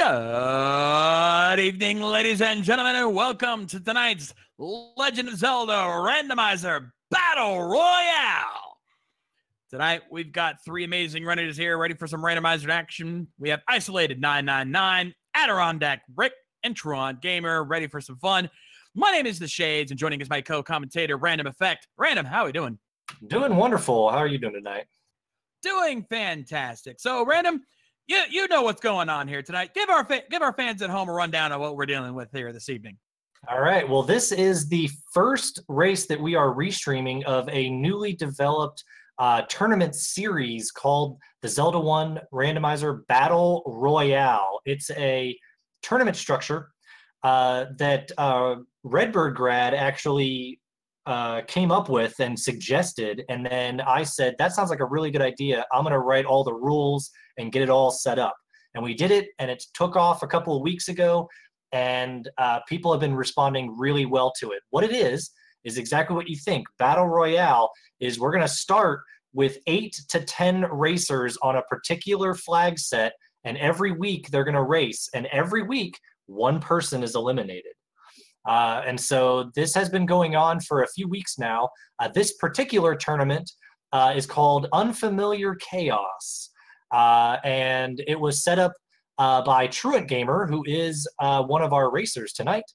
Good evening, ladies and gentlemen, and welcome to tonight's Legend of Zelda Randomizer Battle Royale. Tonight, we've got three amazing runners here ready for some randomizer action. We have Isolated 999, Adirondack Rick, and Tron Gamer ready for some fun. My name is The Shades, and joining is my co-commentator, Random Effect. Random, how are we doing? Doing wonderful. How are you doing tonight? Doing fantastic. So, Random, you know what's going on here tonight. Give our fans at home a rundown of what we're dealing with here this evening. All right. Well, this is the first race that we are restreaming of a newly developed tournament series called the Zelda 1 Randomizer Battle Royale. It's a tournament structure that Redbird Grad actually came up with and suggested, and then I said, that sounds like a really good idea. I'm going to write all the rules and get it all set up. And we did it, and it took off a couple of weeks ago, and people have been responding really well to it. What it is exactly what you think. Battle Royale is we're going to start with 8 to 10 racers on a particular flag set, and every week they're going to race, and every week one person is eliminated. And so this has been going on for a few weeks now. This particular tournament is called Unfamiliar Chaos. And it was set up by Truant Gamer, who is one of our racers tonight.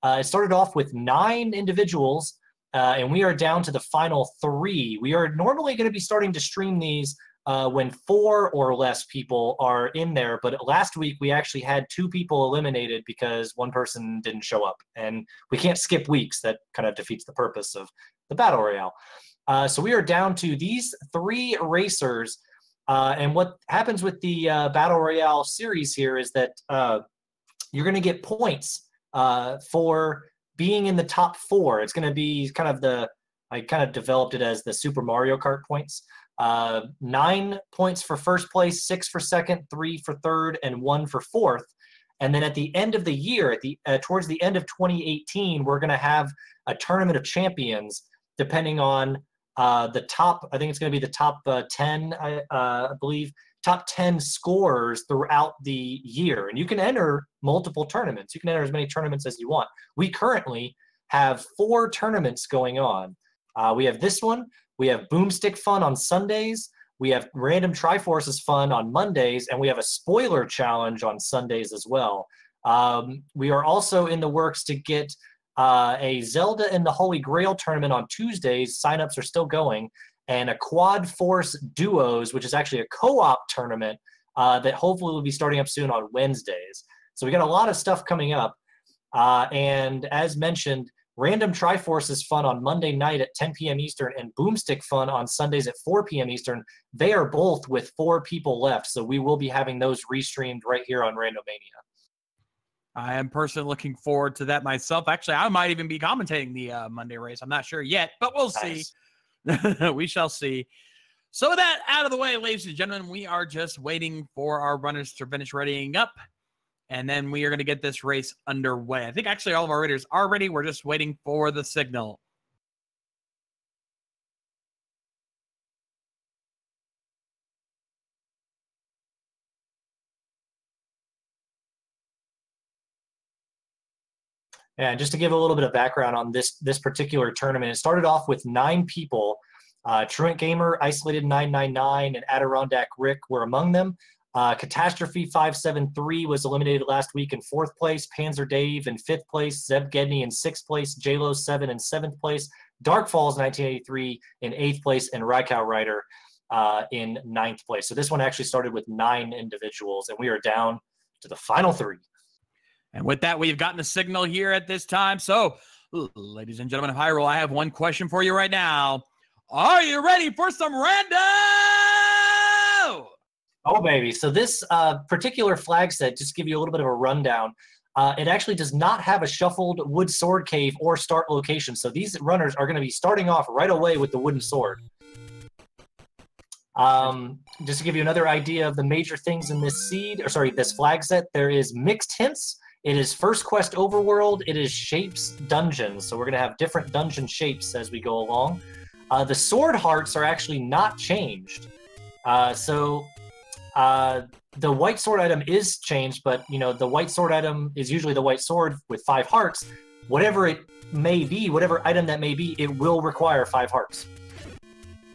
It started off with 9 individuals, and we are down to the final 3. We are normally going to be starting to stream these when 4 or less people are in there, but last week we actually had 2 people eliminated because one person didn't show up, and we can't skip weeks. That kind of defeats the purpose of the Battle Royale. So we are down to these 3 racers, and what happens with the Battle Royale series here is that you're going to get points for being in the top 4. It's going to be kind of I kind of developed it as the Super Mario Kart points. 9 points for first place, 6 for second, 3 for third, and 1 for fourth. And then at the end of the year, towards the end of 2018, we're going to have a tournament of champions, depending on the top. I think it's going to be the top 10, I believe, top 10 scorers throughout the year. And you can enter multiple tournaments. You can enter as many tournaments as you want. We currently have 4 tournaments going on. We have this one. We have Boomstick Fun on Sundays. We have Random Triforces Fun on Mondays, and we have a spoiler challenge on Sundays as well. We are also in the works to get a Zelda and the Holy Grail tournament on Tuesdays. Signups are still going, and a Quad Force Duos, which is actually a co-op tournament that hopefully will be starting up soon on Wednesdays. So we got a lot of stuff coming up, and as mentioned, Random Triforces Fun on Monday night at 10 p.m. Eastern and Boomstick Fun on Sundays at 4 p.m. Eastern. They are both with 4 people left, so we will be having those restreamed right here on Randomania. I am personally looking forward to that myself. Actually, I might even be commentating the Monday race. I'm not sure yet, but we'll see. We shall see. So with that out of the way, ladies and gentlemen, we are just waiting for our runners to finish readying up. And then we are going to get this race underway. I think actually all of our raiders are ready. We're just waiting for the signal. And just to give a little bit of background on this particular tournament, it started off with 9 people. Truant Gamer, Isolated 999, and Adirondack Rick were among them. Catastrophe 573 was eliminated last week in 4th place. Panzer Dave in 5th place. Zeb Gedney in 6th place. JLo 7 in 7th place. Dark Falls 1983 in 8th place, and Raikau Rider in 9th place. So this one actually started with 9 individuals, and we are down to the final 3. And with that, we've gotten a signal here at this time. So, ladies and gentlemen of Hyrule, I have one question for you right now. Are you ready for some random? Oh, baby. So this particular flag set, just to give you a little bit of a rundown, it actually does not have a shuffled wood sword cave or start location. So these runners are going to be starting off right away with the wooden sword. Just to give you another idea of the major things in this this flag set, there is mixed hints. It is First Quest Overworld. It is Shapes Dungeons. So we're going to have different dungeon shapes as we go along. The sword hearts are actually not changed. The white sword item is changed, but the white sword item is usually the white sword with 5 hearts. Whatever it may be, whatever item that may be, it will require 5 hearts.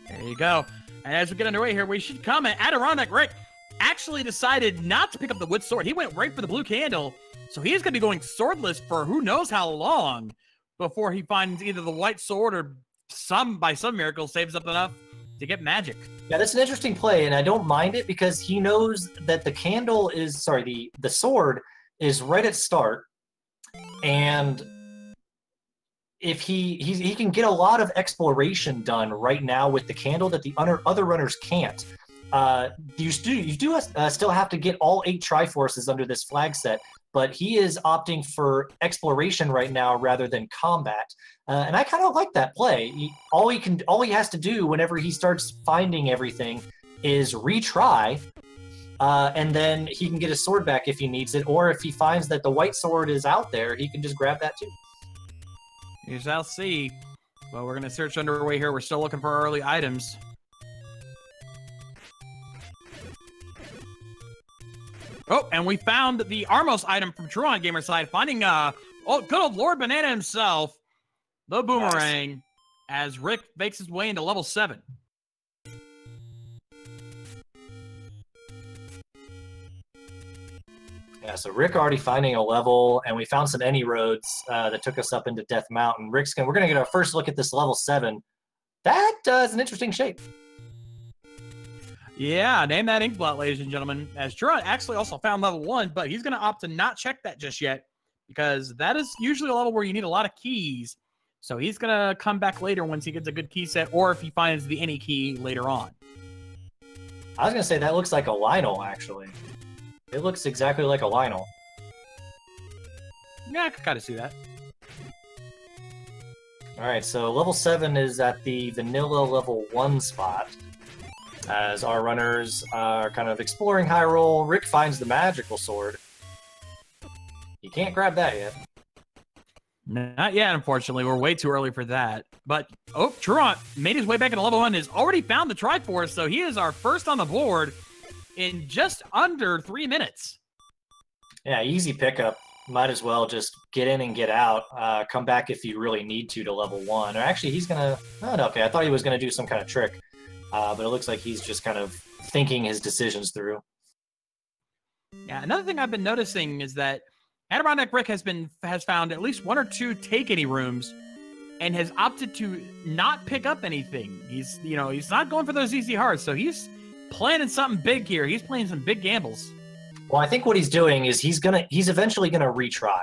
There you go. And as we get underway here, we should comment Adirondack Rick actually decided not to pick up the wood sword. He went right for the blue candle. So he's going to be going swordless for who knows how long before he finds either the white sword or by some miracle saves up enough to get magic. Yeah, that's an interesting play, and I don't mind it because he knows that the sword is right at start, and if he can get a lot of exploration done right now with the candle that the other runners can't. You do still have to get all 8 Triforces under this flag set, but he is opting for exploration right now rather than combat. And I kind of like that play. All he has to do whenever he starts finding everything is retry, and then he can get his sword back if he needs it, or if he finds that the white sword is out there, he can just grab that too. You shall see. Well, we're going to search underway here. We're still looking for our early items. Oh, and we found the Armos item from True on Gamer side, finding good old Lord Banana himself, the boomerang, nice, as Rick makes his way into level 7. Yeah, so Rick already finding a level, and we found some any roads that took us up into Death Mountain. We're gonna get our first look at this level 7. That is an interesting shape. Yeah, name that ink blot, ladies and gentlemen. As Juron actually also found level 1, but he's going to opt to not check that just yet because that is usually a level where you need a lot of keys. So he's going to come back later once he gets a good key set, or if he finds the any key later on. I was going to say that looks like a Lionel, actually. It looks exactly like a Lionel. Yeah, I could kind of see that. All right, so level 7 is at the vanilla level 1 spot. As our runners are kind of exploring Hyrule, Rick finds the magical sword. You can't grab that yet. Not yet, unfortunately. We're way too early for that. But, Truant made his way back into level 1, has already found the Triforce, so he is our first on the board in just under 3 minutes. Yeah, easy pickup. Might as well just get in and get out. Come back if you really need to level 1. Or actually, he's going to... Oh, no, okay, I thought he was going to do some kind of trick. But it looks like he's just kind of thinking his decisions through. Yeah, another thing I've been noticing is that Adirondack Rick has found at least 1 or 2 take any rooms and has opted to not pick up anything. He's not going for those easy hearts, so he's planning something big here. He's playing some big gambles. Well, I think what he's doing is he's eventually gonna retry.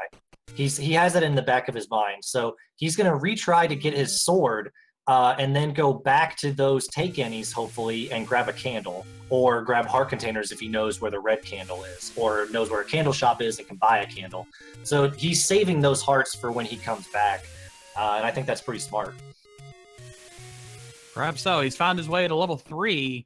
He has it in the back of his mind, so he's gonna retry to get his sword. And then go back to those take any's, hopefully, and grab a candle. Or grab heart containers if he knows where the red candle is. Or knows where a candle shop is and can buy a candle. So he's saving those hearts for when he comes back. And I think that's pretty smart. Perhaps so. He's found his way to level 3.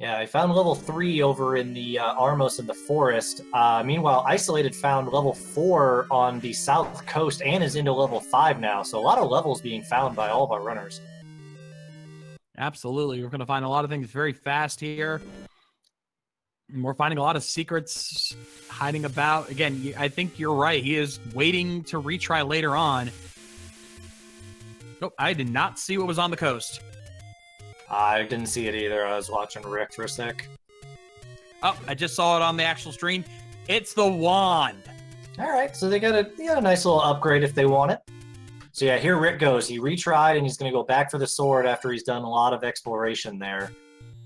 Yeah, I found level 3 over in the Armos in the forest. Meanwhile, Isolated found level 4 on the south coast and is into level 5 now. So a lot of levels being found by all of our runners. Absolutely. We're going to find a lot of things very fast here. And we're finding a lot of secrets hiding about. Again, I think you're right. He is waiting to retry later on. Nope, I did not see what was on the coast. I didn't see it either. I was watching Rick for a sec. Oh, I just saw it on the actual stream. It's the wand. All right, so they got a nice little upgrade if they want it. So yeah, here Rick goes. He retried, and he's going to go back for the sword after he's done a lot of exploration there.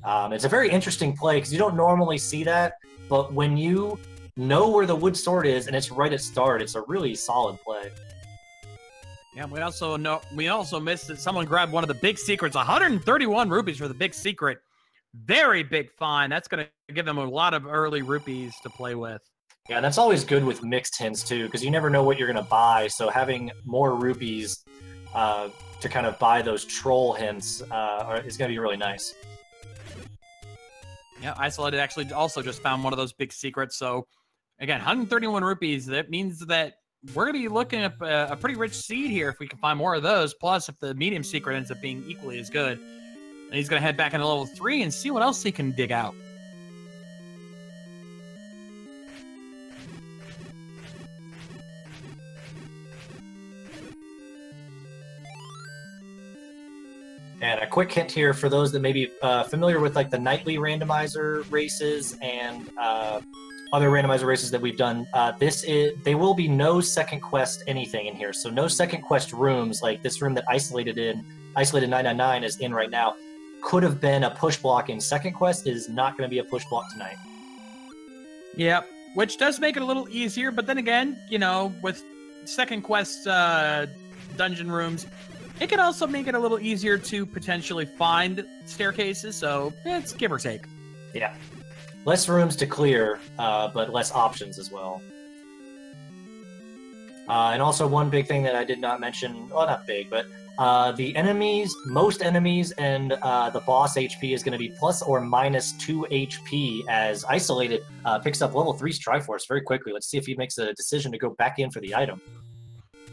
It's a very interesting play because you don't normally see that, but when you know where the wood sword is and it's right at start, it's a really solid play. Yeah, we also missed that someone grabbed one of the big secrets, 131 rupees for the big secret. Very big find. That's going to give them a lot of early rupees to play with. Yeah, and that's always good with mixed hints too, because you never know what you're going to buy. So having more rupees to kind of buy those troll hints is going to be really nice. Yeah, Isolated actually also just found one of those big secrets. So again, 131 rupees. That means that we're going to be looking at a pretty rich seed here if we can find more of those. Plus, if the medium secret ends up being equally as good, and he's going to head back into level 3 and see what else he can dig out. And a quick hint here for those that may be familiar with like the nightly randomizer races and other randomizer races that we've done. There will be no second quest anything in here. So no second quest rooms like this room that Isolated 999 is in right now could have been a push block in second quest. It is not going to be a push block tonight. Yep, which does make it a little easier. But then again, you know, with second quest dungeon rooms, it can also make it a little easier to potentially find staircases. So it's give or take. Yeah. Less rooms to clear, but less options as well. And also one big thing that I did not mention, well, not big, but the enemies, most enemies, and the boss HP is going to be plus or minus 2 HP as Isolated picks up level 3 Triforce very quickly. Let's see if he makes a decision to go back in for the item.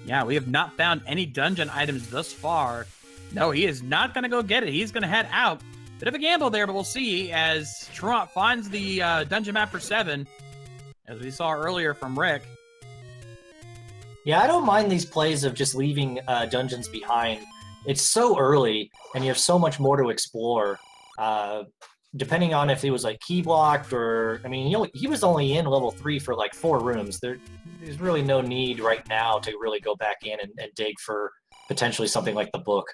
Yeah, we have not found any dungeon items thus far. No, he is not going to go get it. He's going to head out. Bit of a gamble there, but we'll see as Trump finds the dungeon map for 7, as we saw earlier from Rick. Yeah, I don't mind these plays of just leaving dungeons behind. It's so early, and you have so much more to explore. Depending on if he was like key blocked or, I mean, he was only in level 3 for like 4 rooms. There's really no need right now to really go back in and dig for potentially something like the book.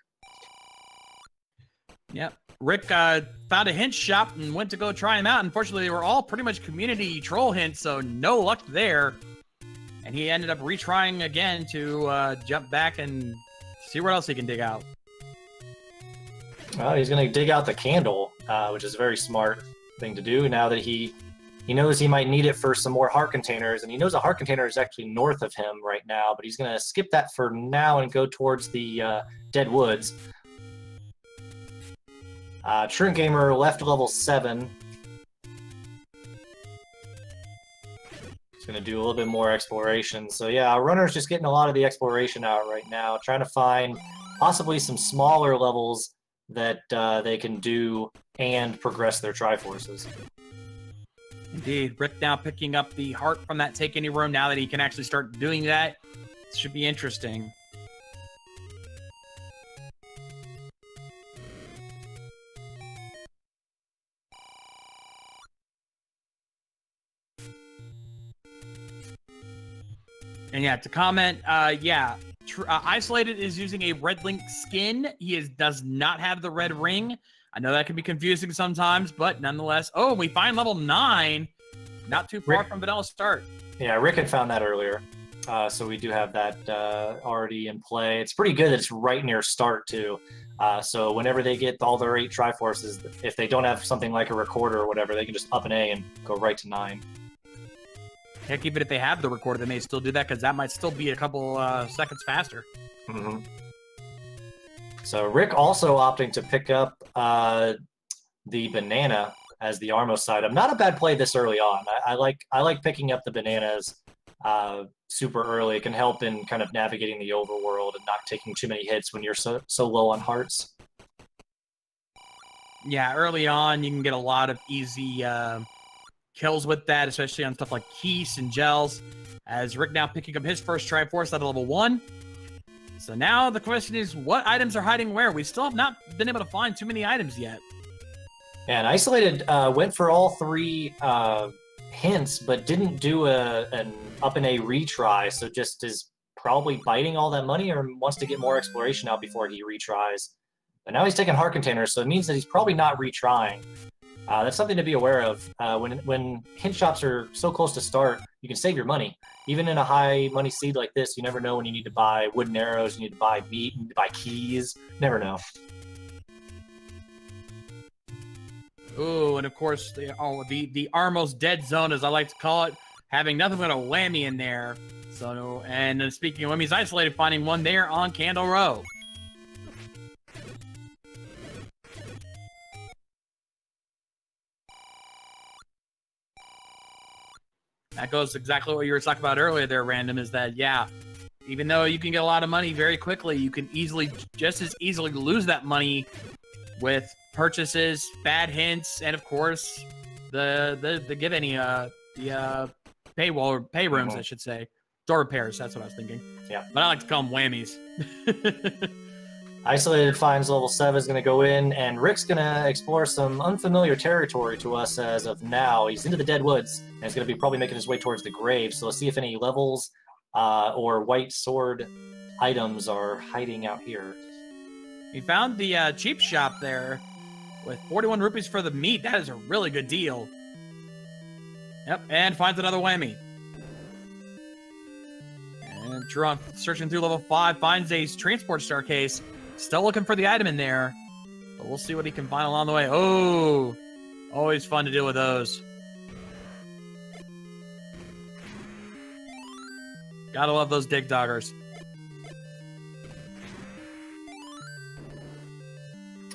Yep. Rick found a hint shop and went to go try them out. Unfortunately, they were all pretty much community troll hints, so no luck there. And he ended up retrying again to jump back and see what else he can dig out. Well, he's going to dig out the candle, which is a very smart thing to do now that he knows he might need it for some more heart containers, and he knows a heart container is actually north of him right now, but he's going to skip that for now and go towards the Dead Woods. Truant Gamer left level 7. He's going to do a little bit more exploration. So yeah, Runner's just getting a lot of the exploration out right now, trying to find possibly some smaller levels that they can do and progress their Triforces. Indeed. Rick now picking up the heart from that Take Any room now that he can actually start doing that. It should be interesting. And yeah, to comment, Isolated is using a red link skin. He does not have the red ring. I know that can be confusing sometimes, but nonetheless. Oh, we find level 9. Not too far from Vanilla Start. Yeah, Rick had found that earlier. So we do have that already in play. It's pretty good that it's right near start, too. So whenever they get all their 8 Triforces, if they don't have something like a recorder or whatever, they can just up an A and go right to 9. Heck, even if they have the recorder, they may still do that because that might still be a couple seconds faster. Mm-hmm. So Rick also opting to pick up the banana as the Armos item. Not a bad play this early on. I like picking up the bananas super early. It can help in kind of navigating the overworld and not taking too many hits when you're so low on hearts. Yeah, early on you can get a lot of easy kills with that, especially on stuff like Keys and Gels. As Rick now picking up his first Triforce at level 1. So now the question is, what items are hiding where? We still have not been able to find too many items yet. And Isolated went for all 3 hints, but didn't do an up and A retry, so just is probably biting all that money or wants to get more exploration out before he retries. But now he's taking heart containers, so it means that he's probably not retrying. That's something to be aware of. When hint shops are so close to start, you can save your money. Even in a high money seed like this, you never know when you need to buy wooden arrows, you need to buy meat, you need to buy keys. Never know. Ooh, and of course, the Armos dead zone, as I like to call it, having nothing but a whammy in there. So, and speaking of whammies, Isolated finding one there on Candle Row. That goes exactly what you were talking about earlier there, Random, is that, yeah, even though you can get a lot of money very quickly, you can just as easily lose that money with purchases, bad hints, and of course, the give any, paywall, or pay rooms, I should say. Door repairs, that's what I was thinking. Yeah. But I like to call them whammies. Isolated finds level 7 is going to go in, and Rick's going to explore some unfamiliar territory to us as of now. He's into the Dead Woods, and he's going to be probably making his way towards the grave. So let's see if any levels or white sword items are hiding out here. He found the cheap shop there with 41 rupees for the meat. That is a really good deal. Yep, and finds another whammy. And Truant, searching through level 5, finds a transport staircase. Still looking for the item in there, but we'll see what he can find along the way. Oh, always fun to deal with those. Gotta love those dig doggers.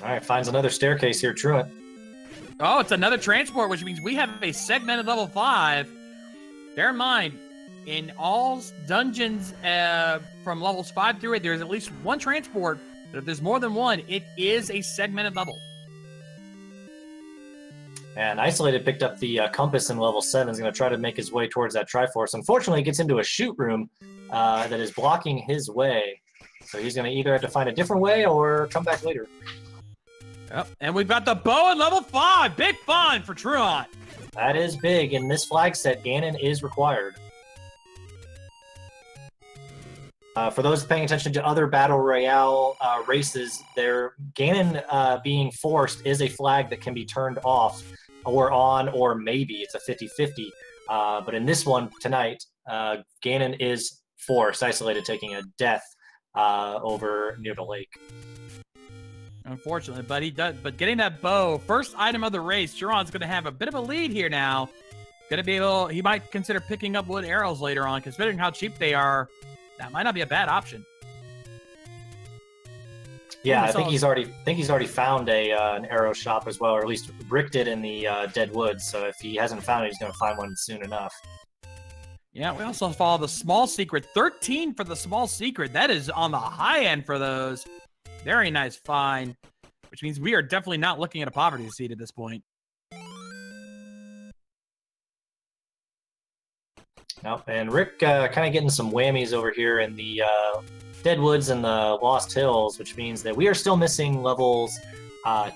All right, finds another staircase here, Truant. Oh, it's another transport, which means we have a segmented level 5. Bear in mind, in all dungeons from levels 5 through 8, there's at least one transport. But if there's more than one, it is a segmented level. And Isolated picked up the compass in level 7. Is going to try to make his way towards that Triforce. Unfortunately, he gets into a shoot room that is blocking his way. So he's going to either have to find a different way or come back later. Yep, and we've got the bow in level 5. Big fun for Truant. That is big. In this flag set, Ganon is required. For those paying attention to other Battle Royale races, Ganon being forced is a flag that can be turned off or on, or maybe it's a 50-50. But in this one tonight, Ganon is forced, Isolated taking a death over near the lake. Unfortunately, but he does. But getting that bow, first item of the race, Juron's going to have a bit of a lead here now. Going to be able, he might consider picking up wood arrows later on, considering how cheap they are. That might not be a bad option. Yeah, I think he's already found an arrow shop as well, or at least Rick did in the Dead Woods. So if he hasn't found it, he's going to find one soon enough. Yeah, we also follow the small secret. 13 for the small secret. That is on the high end for those. Very nice find, which means we are definitely not looking at a poverty seed at this point. Nope, and Rick kind of getting some whammies over here in the Dead Woods and the Lost Hills, which means that we are still missing levels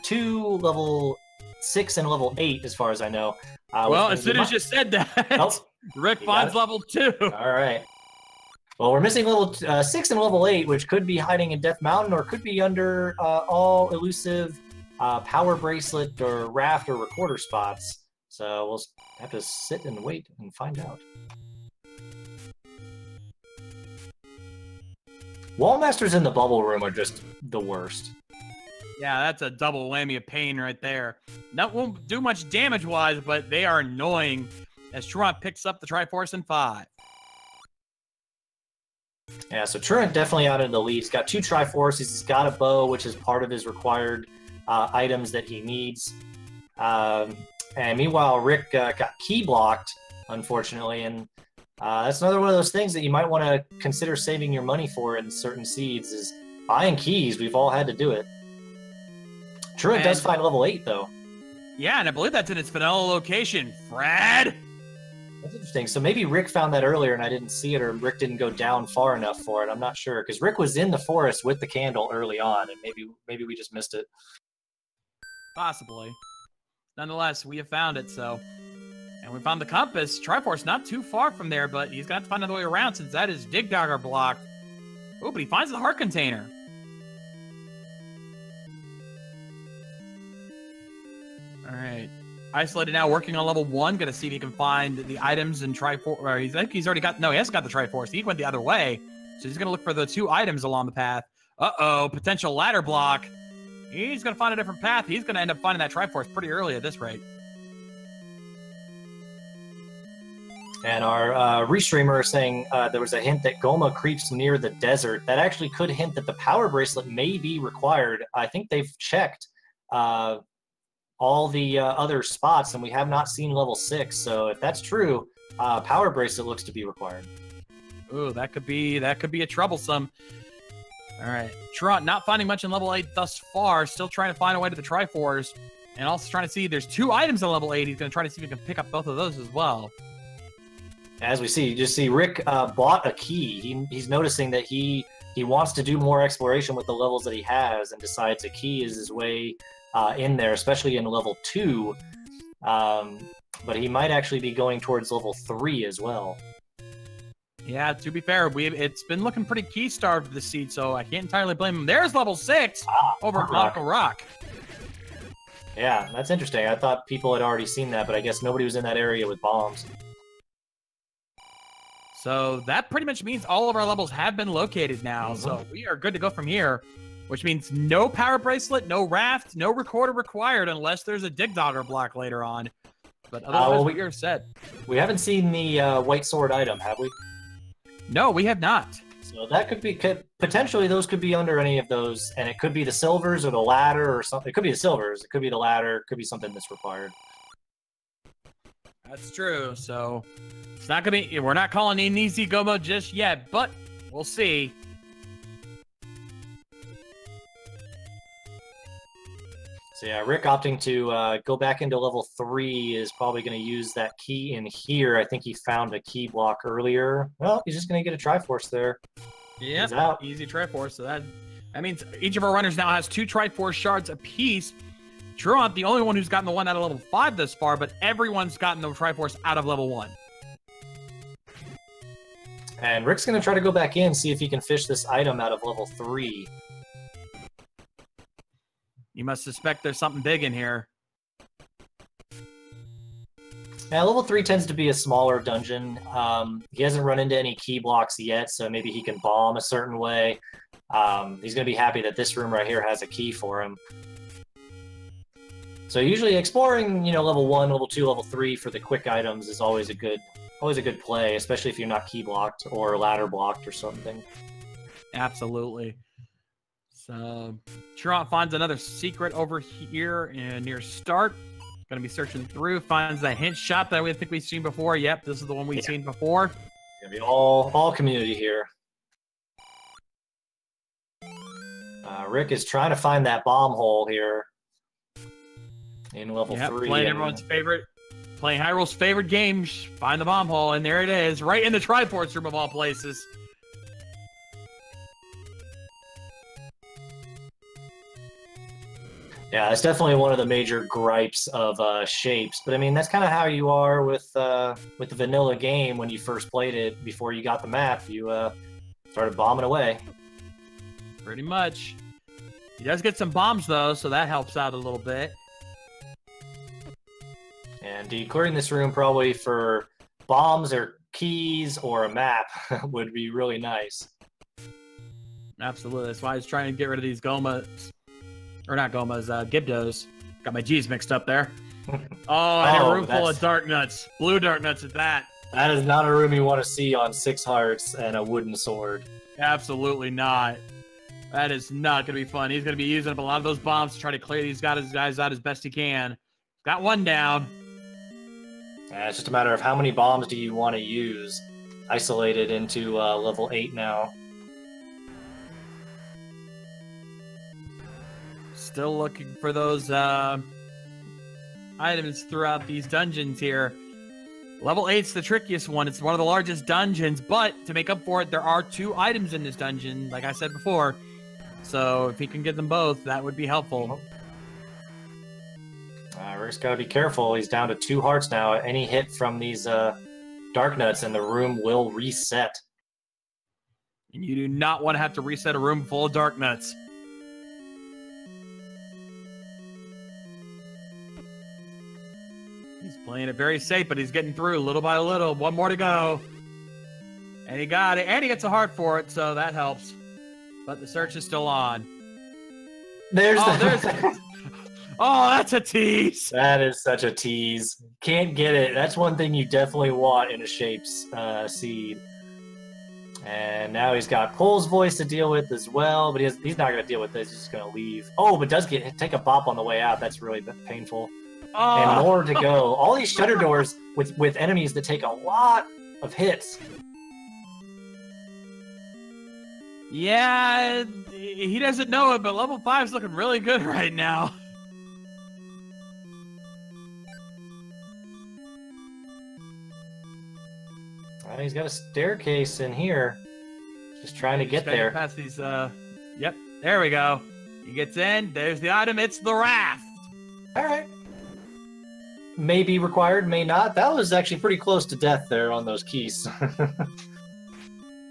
2, level 6, and level 8, as far as I know. Well, as soon as you said that, Rick finds level 2. All right. Well, we're missing level 6 and level 8, which could be hiding in Death Mountain or could be under all elusive power bracelet or raft or recorder spots. So we'll have to sit and wait and find out. Wallmasters in the bubble room are just the worst. Yeah, that's a double whammy of pain right there. That won't do much damage-wise, but they are annoying as Truant picks up the Triforce in 5. Yeah, so Truant definitely out in the lead. He's got 2 Triforces. He's got a bow, which is part of his required items that he needs. And meanwhile, Rick got key blocked, unfortunately, and that's another one of those things that you might want to consider saving your money for in certain seeds is buying keys. We've all had to do it. Truant does find level 8, though. Yeah, and I believe that's in its vanilla location. Fred! That's interesting. So maybe Rick found that earlier and I didn't see it, or Rick didn't go down far enough for it. I'm not sure, because Rick was in the forest with the candle early on, and maybe we just missed it. Possibly. Nonetheless, we have found it, so... And we found the compass. Triforce not too far from there, but he's going to have to find another way around since that is Dig Dogger blocked. Oh, but he finds the heart container. All right. Isolated now, working on level 1. Going to see if he can find the items in Triforce. Or I think he's already got... No, he hasn't got the Triforce. He went the other way. So he's going to look for the 2 items along the path. Uh-oh, potential ladder block. He's going to find a different path. He's going to end up finding that Triforce pretty early at this rate. And our restreamer is saying there was a hint that Goma creeps near the desert. That actually could hint that the power bracelet may be required. I think they've checked all the other spots, and we have not seen level 6. So if that's true, power bracelet looks to be required. Ooh, that could be a troublesome. All right, Truant not finding much in level 8 thus far. Still trying to find a way to the Triforce, and also trying to see there's 2 items in level 8. He's going to try to see if he can pick up both of those as well. As we see, you just see Rick bought a key. He's noticing that he he wants to do more exploration with the levels that he has and decides a key is his way in there, especially in level 2. But he might actually be going towards level 3 as well. Yeah, to be fair, it's been looking pretty key-starved this seed, so I can't entirely blame him. There's level 6 over Monaco Rock. Yeah, that's interesting. I thought people had already seen that, but I guess nobody was in that area with bombs. So that pretty much means all of our levels have been located now, so we are good to go from here, which means no power bracelet, no raft, no recorder required unless there's a dig dogger block later on. But otherwise, we are set. We haven't seen the white sword item, have we? No, we have not. So that potentially those could be under any of those, and it could be the silvers or the ladder or something. It could be the silvers, it could be the ladder, it could be something that's required. That's true. So it's not gonna be. We're not calling it an easy Goma just yet, but we'll see. So yeah, Rick opting to go back into level 3 is probably going to use that key in here. I think he found a key block earlier. Well, he's just going to get a Triforce there. Yeah, easy Triforce. So that means each of our runners now has 2 Triforce shards apiece. Truant, the only one who's gotten the one out of level 5 thus far, but everyone's gotten the Triforce out of level 1. And Rick's going to try to go back in, see if he can fish this item out of level 3. You must suspect there's something big in here. Yeah, level 3 tends to be a smaller dungeon. He hasn't run into any key blocks yet, so maybe he can bomb a certain way. He's going to be happy that this room right here has a key for him. So usually exploring, level 1, level 2, level 3 for the quick items is always a good play, especially if you're not key blocked or ladder blocked or something. Absolutely. So Truant finds another secret over here near start. Gonna be searching through, finds that hint shop that we think we've seen before. Yep, this is the one we've seen before. It's gonna be all community here. Rick is trying to find that bomb hole here in level 3. Playing Hyrule's favorite game, find the bomb hole, and there it is, right in the Triforce room of all places. Yeah, it's definitely one of the major gripes of shapes, but I mean that's kind of how you are with the vanilla game when you first played it. Before you got the map, you started bombing away. Pretty much. He does get some bombs though, so that helps out a little bit. And declaring this room probably for bombs or keys or a map would be really nice. Absolutely, that's why I was trying to get rid of these Gomas. Or not Gomas, Gibdos. Got my G's mixed up there. Oh, and a room full of dark nuts. Blue dark nuts at that. That is not a room you want to see on 6 hearts and a wooden sword. Absolutely not. That is not going to be fun. He's going to be using up a lot of those bombs to try to clear these guys out as best he can. Got one down. It's just a matter of how many bombs do you want to use. Isolated into level 8 now. Still looking for those items throughout these dungeons here. Level 8's the trickiest one. It's one of the largest dungeons, but to make up for it, there are 2 items in this dungeon, like I said before. So if he can get them both, that would be helpful. Rick's got to be careful. He's down to 2 hearts now. Any hit from these dark nuts and the room will reset. And you do not want to have to reset a room full of dark nuts. Playing it very safe, but he's getting through little by little. 1 more to go. And he got it. And he gets a heart for it, so that helps. But the search is still on. Oh, that's a tease. That is such a tease. Can't get it. That's one thing you definitely want in a Shapes seed. And now he's got Pole's voice to deal with as well, but he's not going to deal with this. He's just going to leave. Oh, but does take a bop on the way out. That's really painful. And more to go. All these shutter doors with enemies that take a lot of hits. Yeah, he doesn't know it, but level 5's looking really good right now. He's got a staircase in here. Just trying to get there. Past these, yep, there we go. He gets in. There's the item. It's the raft. All right. May be required, may not. That was actually pretty close to death there on those keys.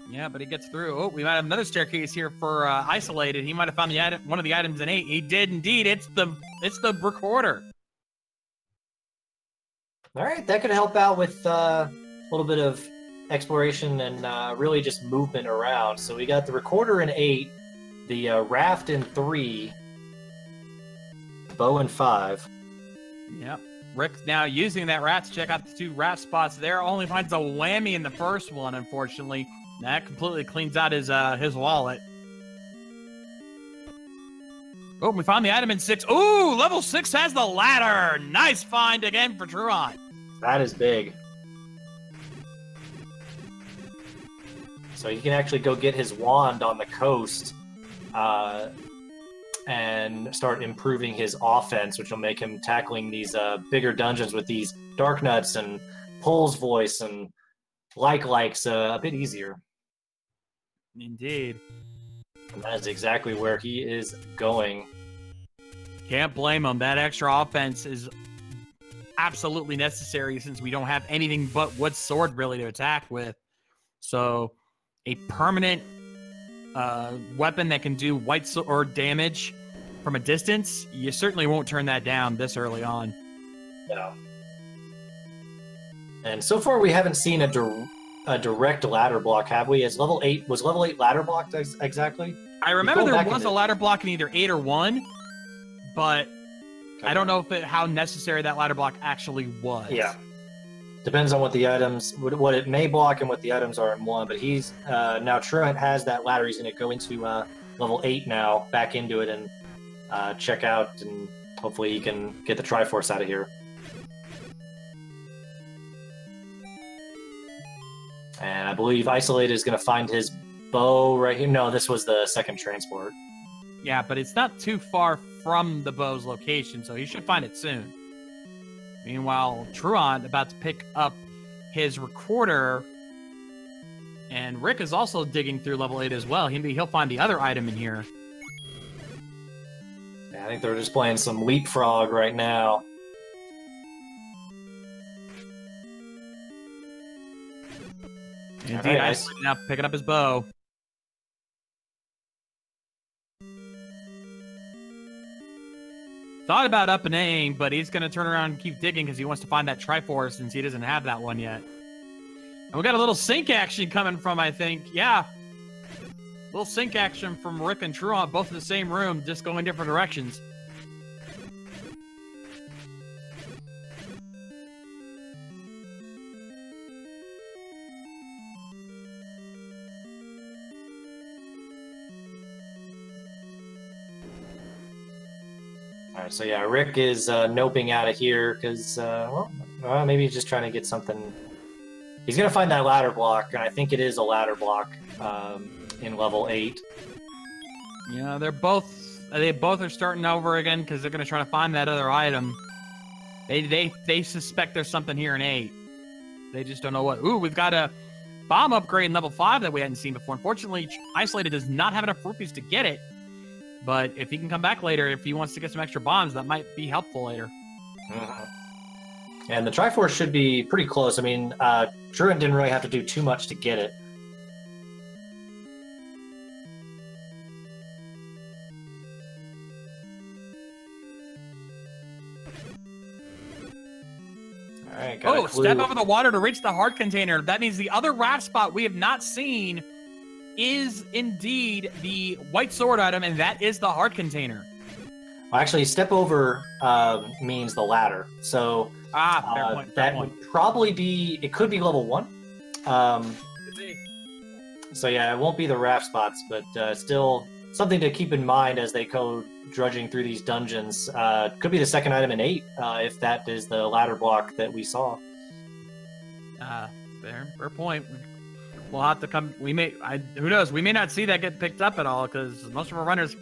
Yeah, but he gets through. Oh, we might have another staircase here for isolated. He might have found the item, one of the items in 8. He did indeed. It's the recorder. All right, that could help out with a little bit of exploration and really just movement around. So we got the recorder in 8, the raft in 3, bow in 5. Yep. Rick's now using that raft to check out the 2 raft spots there. Only finds a whammy in the first one, unfortunately. That completely cleans out his wallet. Oh, we found the item in 6. Ooh, level 6 has the ladder. Nice find again for Truon. That is big. So he can actually go get his wand on the coast and start improving his offense, which will make him tackling these bigger dungeons with these Dark Nuts and Pole's Voice and likes a bit easier. Indeed. And that is exactly where he is going. Can't blame him. That extra offense is absolutely necessary since we don't have anything but wood sword really to attack with. So a permanent weapon that can do white sword damage from a distance, you certainly won't turn that down this early on. No. And so far we haven't seen a direct ladder block, have we? Was level 8 ladder blocked exactly? I remember there was a ladder block in either 8 or 1, but okay. I don't know how necessary that ladder block actually was. Yeah. Depends on what the items, what it may block and what the items are in 1, but he's, now Truant has that ladder. He's going to go into level 8 now, back into it and check out, and hopefully he can get the Triforce out of here. And I believe Isolated is going to find his bow right here. No, this was the second transport. Yeah, but it's not too far from the bow's location, so he should find it soon. Meanwhile, Truant about to pick up his recorder, and Rick is also digging through level 8 as well. He'll find the other item in here. Yeah, I think they're just playing some leapfrog right now. Indeed, right, now picking up his bow. Thought about up and A-ing, but he's going to turn around and keep digging because he wants to find that Triforce since he doesn't have that one yet. And we got a little sync action coming from, I think. Yeah. A little sync action from Rick and Truant, both in the same room, just going different directions. Alright, so yeah, Rick is noping out of here because, well, maybe he's just trying to get something. He's going to find that ladder block, and I think it is a ladder block in level 8. Yeah, they both are starting over again because they're going to try to find that other item. They suspect there's something here in 8. They just don't know what. Ooh, we've got a bomb upgrade in level 5 that we hadn't seen before. Unfortunately, Isolated does not have enough rupees to get it. But if he can come back later, if he wants to get some extra bombs, that might be helpful later. And the Triforce should be pretty close. I mean, Truant didn't really have to do too much to get it. All right, got a clue. Step over the water to reach the heart container. That means the other raft spot we have not seen is indeed the white sword item, and that is the heart container. Well, actually, step over means the ladder. So fair point, that would probably be, it could be level 1. Could be. So yeah, it won't be the raft spots, but still something to keep in mind as they go drudging through these dungeons. Could be the second item in 8, if that is the ladder block that we saw. Fair point. We'll have to come. Who knows? We may not see that get picked up at all because most of our runners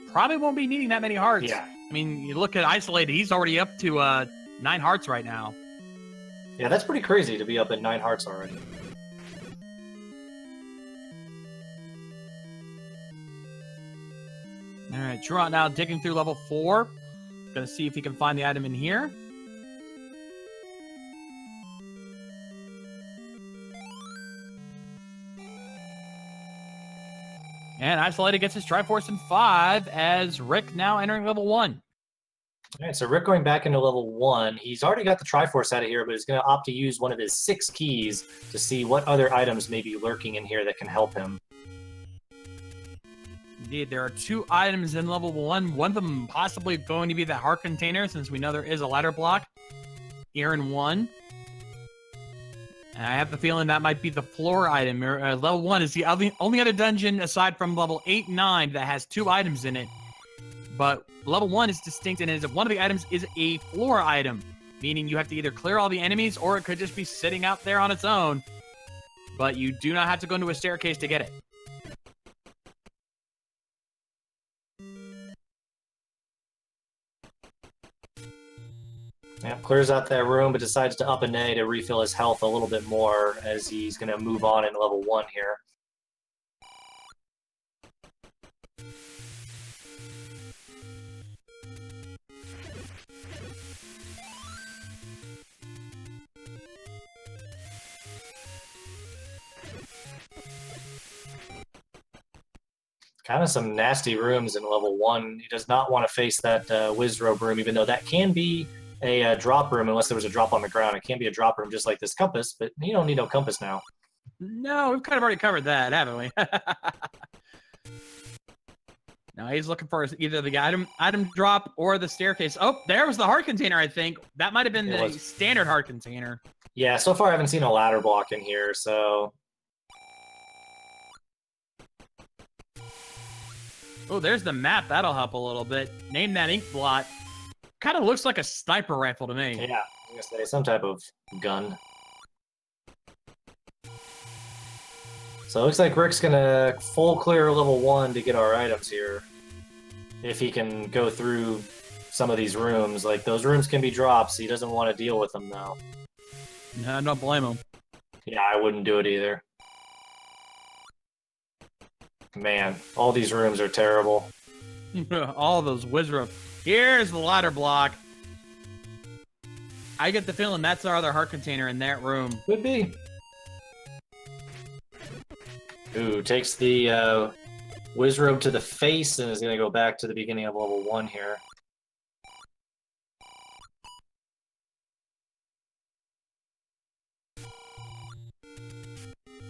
probably won't be needing that many hearts. Yeah. I mean, you look at Isolated; he's already up to 9 hearts right now. Yeah, that's pretty crazy to be up at 9 hearts already. Truant now digging through level 4. Gonna see if he can find the item in here. And Isolated gets his Triforce in 5 as Rick now entering level 1. All right, so Rick going back into level 1. He's already got the Triforce out of here, but he's going to opt to use one of his 6 keys to see what other items may be lurking in here that can help him. Indeed, there are 2 items in level 1. One of them possibly going to be the heart container, since we know there is a ladder block here in 1. And I have the feeling that might be the floor item. Level 1 is the only other dungeon aside from level 8 and 9 that has 2 items in it. But level 1 is distinct, and is one of the items is a floor item, meaning you have to either clear all the enemies or it could just be sitting out there on its own. But you do not have to go into a staircase to get it. Yeah, clears out that room, but decides to up an A to refill his health a little bit more as he's going to move on in level 1 here. Kind of some nasty rooms in level 1. He does not want to face that Wizrobe room, even though that can be a drop room unless there was a drop on the ground. It can be a drop room just like this compass, but you don't need no compass now. No, we've kind of already covered that, haven't we? Now he's looking for either the item drop or the staircase. Oh, there was the heart container, I think. That might have been the standard heart container. Yeah, so far I haven't seen a ladder block in here, so... Oh, there's the map. That'll help a little bit. Name that ink blot. Kind of looks like a sniper rifle to me. Yeah, I was gonna say some type of gun. So it looks like Rick's gonna full clear level 1 to get our items here. If he can go through some of these rooms. Like, those rooms can be drops. He doesn't want to deal with them, though. No, I don't blame him. Yeah, I wouldn't do it either. Man, all these rooms are terrible. All those Wizrobe. Here's the ladder block. I get the feeling that's our other heart container in that room. Could be. Ooh, takes the Wizrobe to the face and is going to go back to the beginning of level 1 here.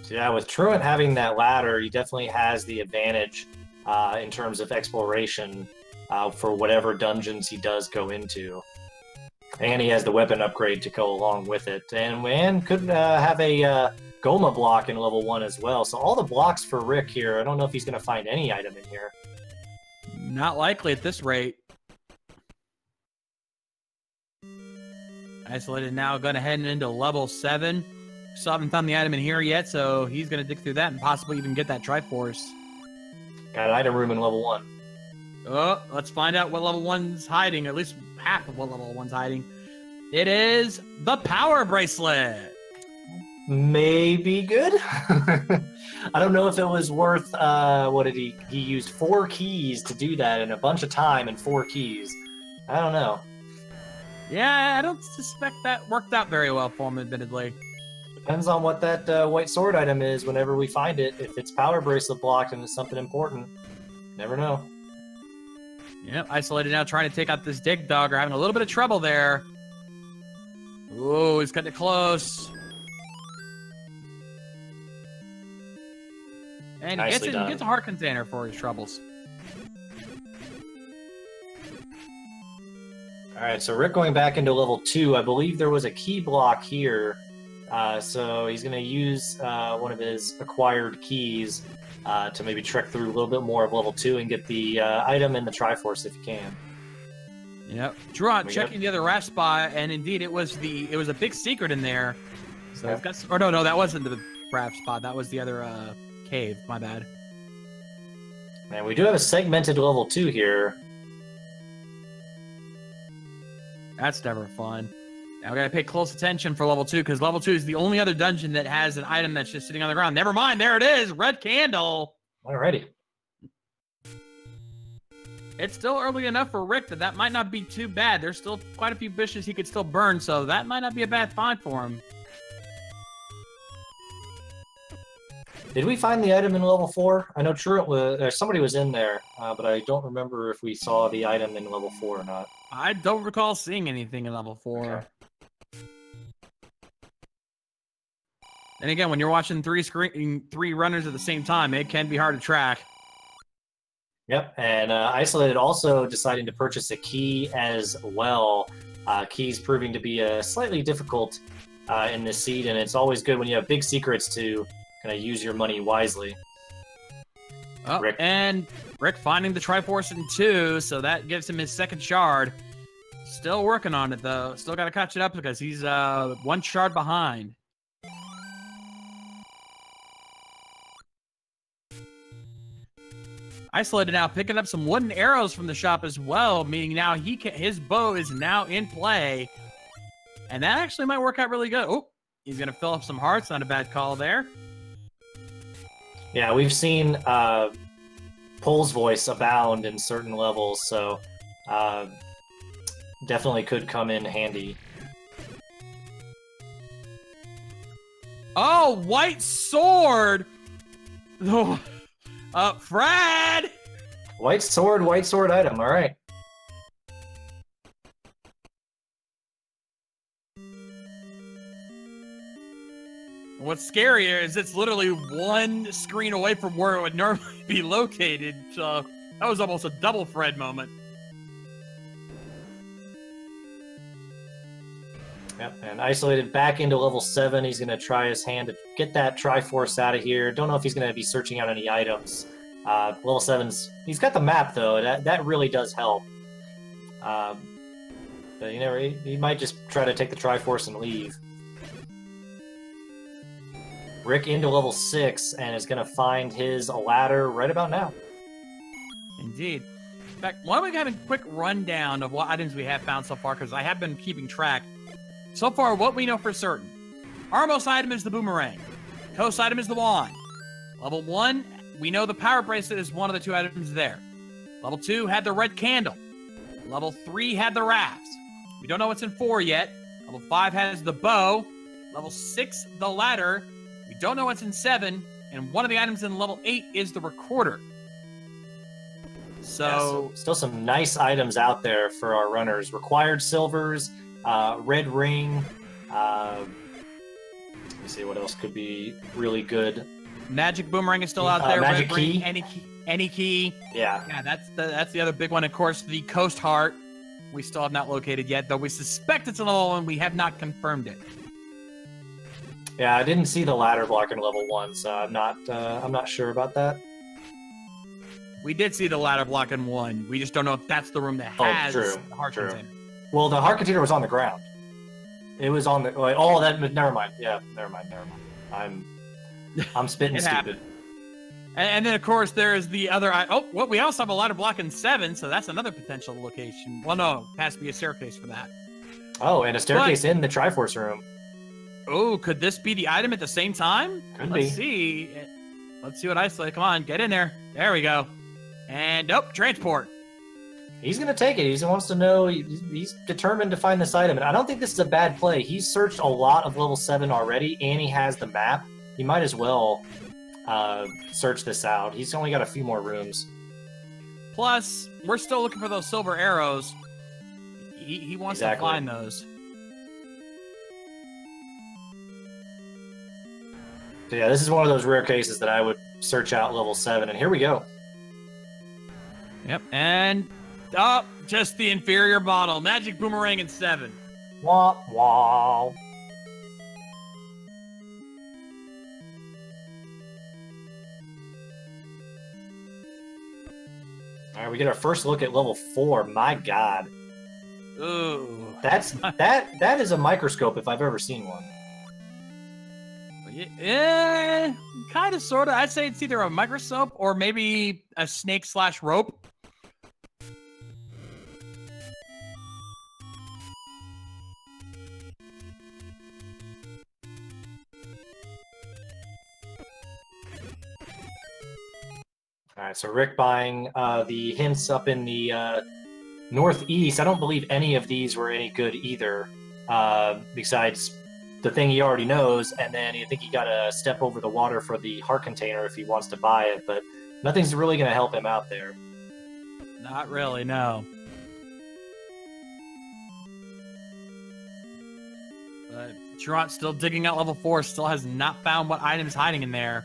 So yeah, with Truant having that ladder, he definitely has the advantage in terms of exploration for whatever dungeons he does go into. And he has the weapon upgrade to go along with it. And could have a Goma block in level 1 as well. So all the blocks for Rick here. I don't know if he's going to find any item in here. Not likely at this rate. Isolated now going ahead and into level 7. Still haven't found the item in here yet, so he's going to dig through that and possibly even get that Triforce. Got an item room in level 1. Oh, let's find out what level 1's hiding, at least half of what level 1's hiding. It is the Power Bracelet. Maybe good. I don't know if it was worth, what did he used 4 keys to do that in a bunch of time and 4 keys. I don't know. Yeah, I don't suspect that worked out very well for him, admittedly. Depends on what that white sword item is whenever we find it. If it's Power Bracelet blocked and it's something important, never know. Yep, Isolated now trying to take out this Dig Dog. Are having a little bit of trouble there. Ooh, he's cutting it close. And he gets a heart container for his troubles. All right, so Rick going back into level 2. I believe there was a key block here. So he's going to use one of his acquired keys to maybe trek through a little bit more of level 2 and get the item and the Triforce if you can. Yep. Draw checking the other raft spot, and indeed it was a big secret in there. So we've got, or no, that wasn't the raft spot. That was the other cave. My bad. Man, we do have a segmented level 2 here. That's never fun. Now we gotta pay close attention for level 2, because level 2 is the only other dungeon that has an item that's just sitting on the ground. Never mind, there it is, red candle. Alrighty. it's still early enough for Rick that might not be too bad. There's still quite a few bushes he could still burn, so that might not be a bad find for him. Did we find the item in level 4? I know Truant was, somebody was in there, but I don't remember if we saw the item in level 4 or not. I don't recall seeing anything in level 4. Okay. And again, when you're watching three runners at the same time, it can be hard to track. Yep, and Isolated also deciding to purchase a key as well. Keys proving to be slightly difficult in this seed, and it's always good when you have big secrets to kind of use your money wisely. Oh, Rick. And Rick finding the Triforce in 2, so that gives him his second shard. Still working on it, though. Still got to catch it up because he's 1 shard behind. Isolated now picking up some wooden arrows from the shop as well, meaning now his bow is now in play. And that actually might work out really good. Oh, he's going to fill up some hearts. Not a bad call there. Yeah, we've seen Pole's voice abound in certain levels, so definitely could come in handy. Oh, white sword! Oh. Fred! White sword item, all right. What's scarier is it's literally 1 screen away from where it would normally be located, so that was almost a double Fred moment. Yep, and Isolated back into level 7. He's going to try his hand to get that Triforce out of here. Don't know if he's going to be searching out any items. Level 7's... He's got the map, though. That really does help. But you know, he might just try to take the Triforce and leave. Rick into level 6 and is going to find his ladder right about now. Indeed. In fact, why don't we have a quick rundown of what items we have found so far, because I have been keeping track. So far, what we know for certain. Armos item is the boomerang. Coast item is the wand. Level 1, we know the power bracelet is one of the 2 items there. Level 2 had the red candle. Level 3 had the rafts. We don't know what's in 4 yet. Level 5 has the bow. Level 6, the ladder. We don't know what's in 7. And one of the items in level 8 is the recorder. So still some nice items out there for our runners. Required silvers. Red ring. Let me see what else could be really good. Magic boomerang is still out there. Magic Red key. Ring, any key. Yeah. That's the other big one. Of course, the Coast Heart. We still have not located yet, though we suspect it's in level 1. We have not confirmed it. Yeah, I didn't see the ladder block in level 1, so I'm not sure about that. We did see the ladder block in 1. We just don't know if that's the room that has the heart container. Well, the heart container was on the ground. It was on the... Oh, never mind. Yeah, never mind. I'm spitting stupid. And then, of course, there's the other... Oh, well, we also have a ladder block in 7, so that's another potential location. Well, no, it has to be a staircase for that. Oh, and a staircase in the Triforce room. Oh, could this be the item at the same time? Let's see. Let's see what I say. Come on, get in there. There we go. And, oh, transport. He's going to take it. He wants to know. He's determined to find this item. And I don't think this is a bad play. He's searched a lot of level 7 already, and he has the map. He might as well search this out. He's only got a few more rooms. Plus, we're still looking for those silver arrows. He wants to find those. So yeah, this is one of those rare cases that I would search out level 7. And here we go. Yep, and... Oh, just the inferior bottle. Magic boomerang in 7. Wah, wah. All right, we get our first look at level 4. My God. Ooh. That is a microscope if I've ever seen one. Yeah, kind of, sort of. I'd say it's either a microscope or maybe a snake/rope. All right, so Rick buying the hints up in the northeast. I don't believe any of these were any good either, besides the thing he already knows, and then I think he got to step over the water for the heart container if he wants to buy it, but nothing's really going to help him out there. Not really, no. But Truant's still digging out level 4, still has not found what item is hiding in there.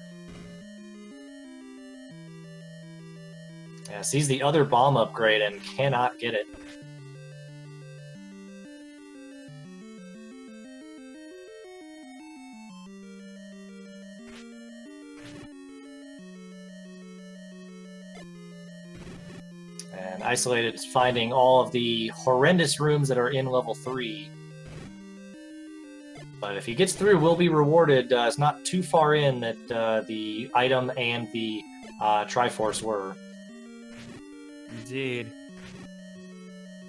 Yeah, sees the other bomb upgrade and cannot get it. And Isolated is finding all of the horrendous rooms that are in level 3. But if he gets through, we'll be rewarded. It's not too far in that the item and the Triforce were. Indeed.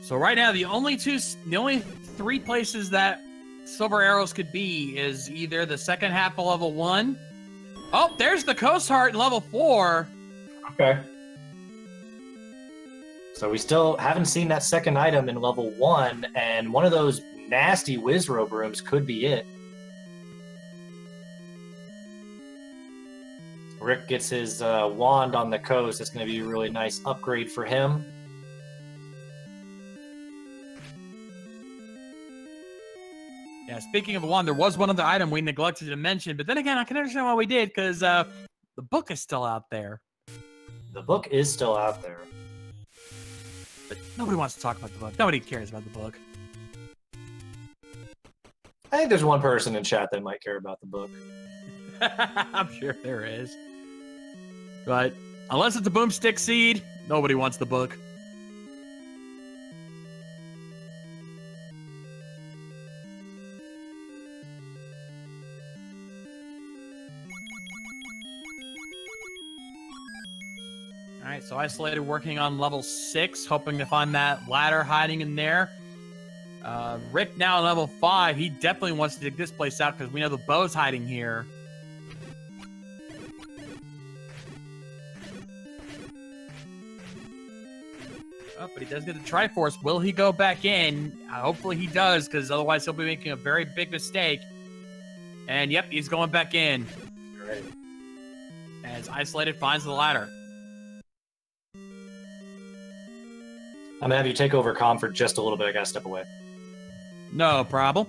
So right now, the only 3 places that silver arrows could be is either the second half of level 1. Oh, there's the Coast Heart in level 4. Okay. So we still haven't seen that second item in level 1, and one of those nasty Wizrobe rooms could be it. Rick gets his wand on the coast. It's going to be a really nice upgrade for him. Yeah, speaking of the wand, there was one other item we neglected to mention, but then again, I can understand why we did, because the book is still out there. The book is still out there. But nobody wants to talk about the book. Nobody cares about the book. I think there's one person in chat that might care about the book. I'm sure there is. But unless it's a boomstick seed, nobody wants the book. All right, so Isolated working on level 6, hoping to find that ladder hiding in there. Rick now level 5. He definitely wants to dig this place out because we know the bow's hiding here. Oh, but he does get the Triforce. Will he go back in? Hopefully he does, because otherwise he'll be making a very big mistake. And yep, he's going back in. Right. As Isolated finds the ladder. I'm going to have you take over comm for just a little bit. I got to step away. No problem.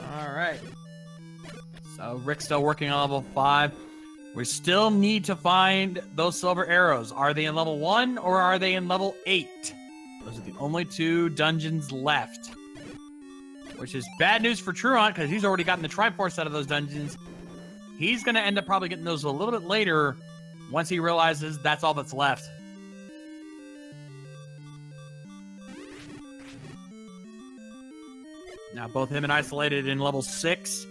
All right. So Rick's still working on level 5. We still need to find those silver arrows. Are they in level 1 or are they in level 8? Those are the only 2 dungeons left. Which is bad news for Truant because he's already gotten the Triforce out of those dungeons. He's going to end up probably getting those a little bit later once he realizes that's all that's left. Now both him and Isolated in level 6.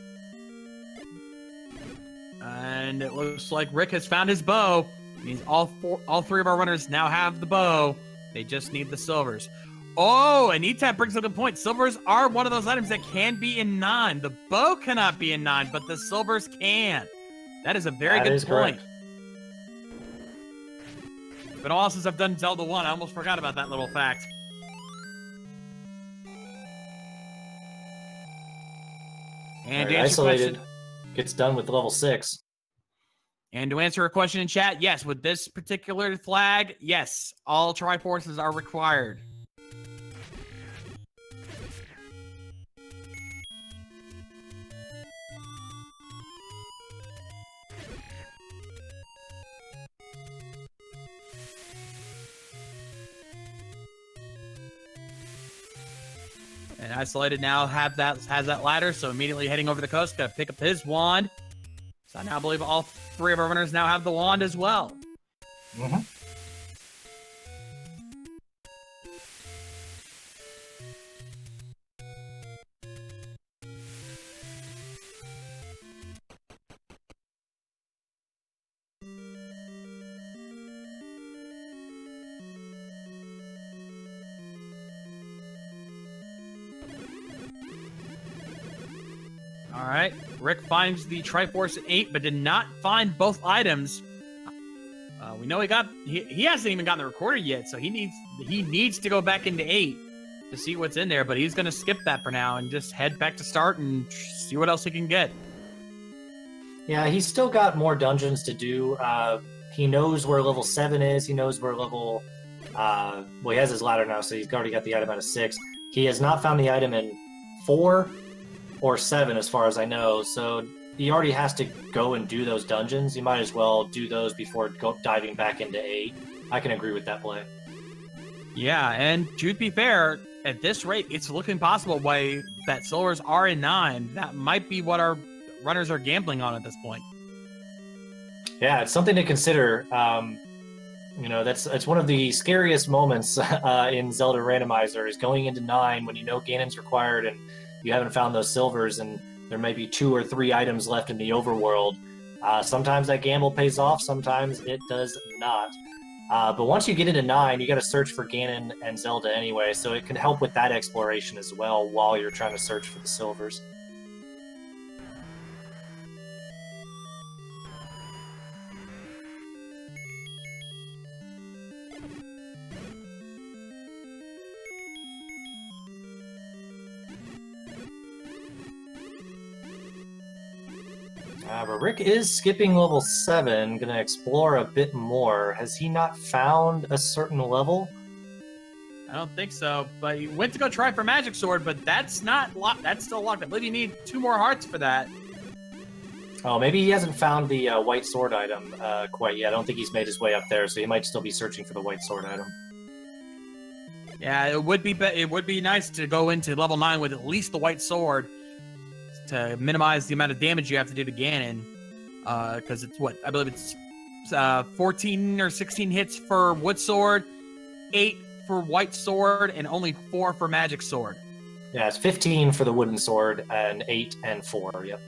And it looks like Rick has found his bow. It means all 3 of our runners now have the bow. They just need the silvers. Oh, and E-Tab brings up a good point. Silvers are one of those items that can be in 9. The bow cannot be in 9, but the silvers can. That is a very good point. Correct. It's been a while since I've done Zelda 1. I almost forgot about that little fact. And to answer Isolated question, gets done with level 6. and to answer a question in chat, yes, with this particular flag, yes, all Triforces are required. And Isolated now has that ladder, so immediately heading over the coast, gotta pick up his wand. So I now believe all 3 of our runners now have the wand as well. Mm-hmm. right. Rick finds the Triforce at 8, but did not find both items. We know he hasn't even gotten the recorder yet, so he needs to go back into 8 to see what's in there, but he's going to skip that for now and just head back to start and see what else he can get. Yeah, he's still got more dungeons to do. He knows where level 7 is. He knows where level... well, he has his ladder now, so he's already got the item out of 6. He has not found the item in 4 or 7, as far as I know, so he already has to go and do those dungeons. You might as well do those before diving back into 8. I can agree with that play. Yeah, and to be fair, at this rate, it's looking possible that silvers are in 9. That might be what our runners are gambling on at this point. Yeah, it's something to consider. You know, it's one of the scariest moments in Zelda Randomizer is going into 9 when you know Ganon's required and you haven't found those silvers and there may be 2 or 3 items left in the overworld. Sometimes that gamble pays off, sometimes it does not. But once you get into 9, you got to search for Ganon and Zelda anyway, so it can help with that exploration as well while you're trying to search for the silvers. But Rick is skipping level 7, gonna explore a bit more. Has he not found a certain level? I don't think so, but he went to go try for Magic Sword, but that's not locked. That's still locked. I believe you need 2 more hearts for that. Oh, maybe he hasn't found the white sword item quite yet. I don't think he's made his way up there, so he might still be searching for the white sword item. Yeah, it would be nice to go into level 9 with at least the white sword to minimize the amount of damage you have to do to Ganon, because it's I believe it's 14 or 16 hits for wood sword, 8 for white sword, and only 4 for magic sword. Yeah, it's 15 for the wooden sword and 8 and 4. Yep.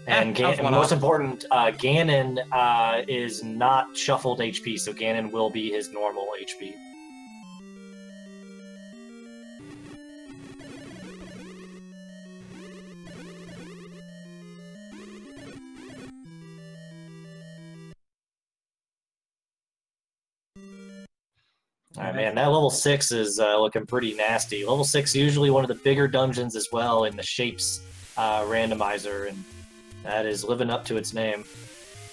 And most important, Ganon is not shuffled HP, so Ganon will be his normal HP. All right, man, that level 6 is looking pretty nasty. Level 6 usually one of the bigger dungeons as well in the Shapes randomizer, and that is living up to its name.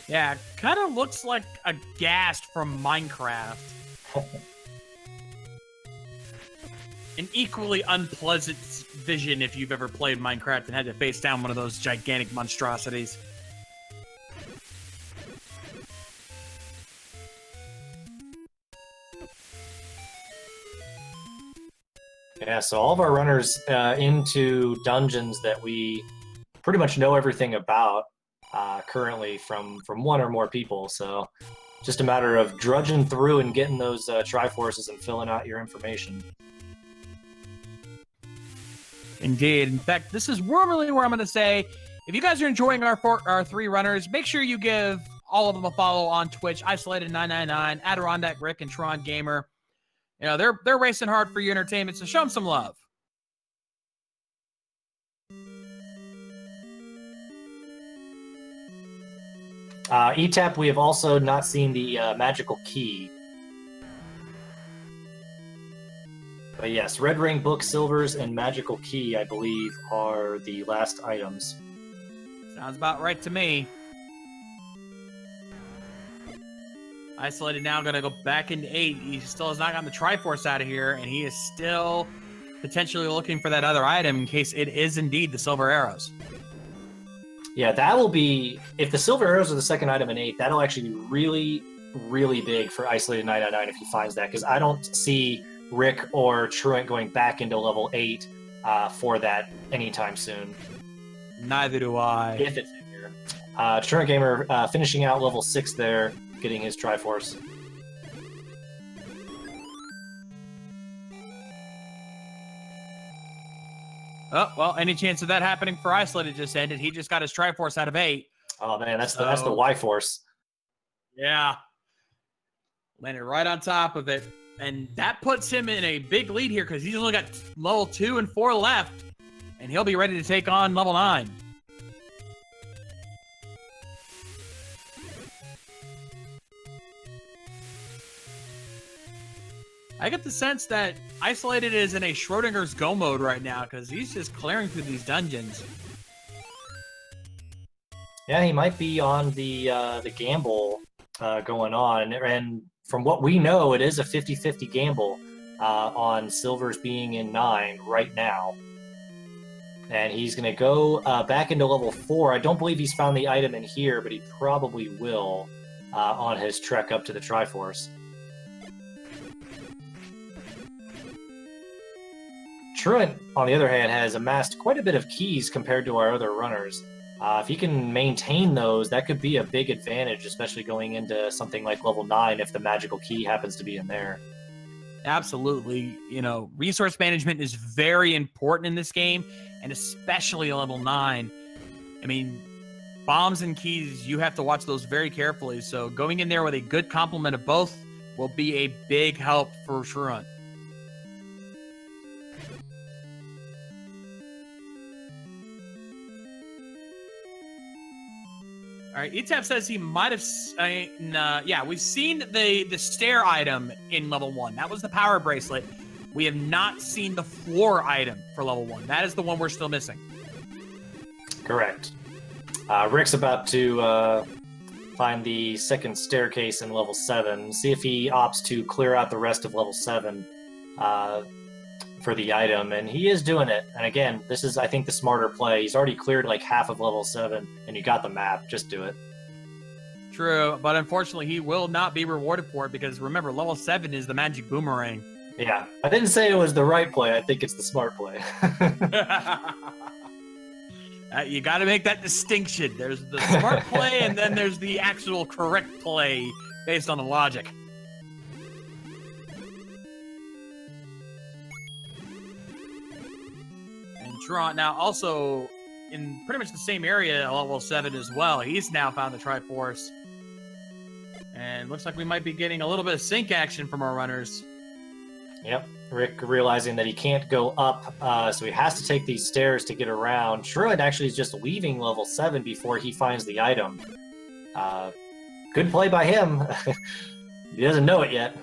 Yeah, kind of looks like a ghast from Minecraft. An equally unpleasant vision if you've ever played Minecraft and had to face down one of those gigantic monstrosities. Yeah, so all of our runners into dungeons that we pretty much know everything about currently from 1 or more people. So just a matter of drudging through and getting those Triforces and filling out your information. Indeed. In fact, this is really where I'm going to say, if you guys are enjoying our 3 runners, make sure you give all of them a follow on Twitch, Isolated999, Adirondack Rick, and Tron Gamer. You know, they're racing hard for your entertainment, so show them some love. ETAP, we have also not seen the magical key. But yes, Red Ring, Book, Silvers, and Magical Key, I believe, are the last items. Sounds about right to me. Isolated now going to go back into 8. He still has not gotten the Triforce out of here, and he is still potentially looking for that other item in case it is indeed the Silver Arrows. Yeah, that will be... If the Silver Arrows are the second item in 8, that'll actually be really, really big for Isolated 999 if he finds that, because I don't see Rick or Truant going back into level 8 for that anytime soon. Neither do I. If it's in here. Truant Gamer finishing out level 6 there, getting his Triforce. Oh, well, any chance of that happening for Isolated just ended. He just got his Triforce out of 8. Oh, man, that's the Y-Force. Yeah. Landed right on top of it. And that puts him in a big lead here because he's only got level 2 and 4 left. and he'll be ready to take on level 9. I get the sense that Isolated is in a Schrodinger's Go mode right now because he's just clearing through these dungeons. Yeah, he might be on the gamble going on, and from what we know, it is a 50-50 gamble on Silver's being in 9 right now. And he's going to go back into level 4. I don't believe he's found the item in here, but he probably will on his trek up to the Triforce. Truant, on the other hand, has amassed quite a bit of keys compared to our other runners. If he can maintain those, that could be a big advantage, especially going into something like level 9 if the magical key happens to be in there. Absolutely. You know, resource management is very important in this game, and especially level 9. I mean, bombs and keys, you have to watch those very carefully. So going in there with a good complement of both will be a big help for Truant. All right, Etap says he might have, yeah, we've seen the stair item in level 1. That was the power bracelet. We have not seen the floor item for level 1. That is the one we're still missing. Correct. Rick's about to find the second staircase in level 7. See if he opts to clear out the rest of level 7 for the item, and he is doing it. And again, this is, I think, the smarter play. He's already cleared like half of level 7, and you got the map. Just do it. True, but unfortunately, he will not be rewarded for it because remember, level 7 is the magic boomerang. Yeah, I didn't say it was the right play. I think it's the smart play. You got to make that distinction. There's the smart play, and then there's the actual correct play based on the logic. Truant now also in pretty much the same area at level 7 as well. He's now found the Triforce. And looks like we might be getting a little bit of sync action from our runners. Yep. Rick realizing that he can't go up, so he has to take these stairs to get around. Truant actually is just leaving level 7 before he finds the item. Good play by him. He doesn't know it yet.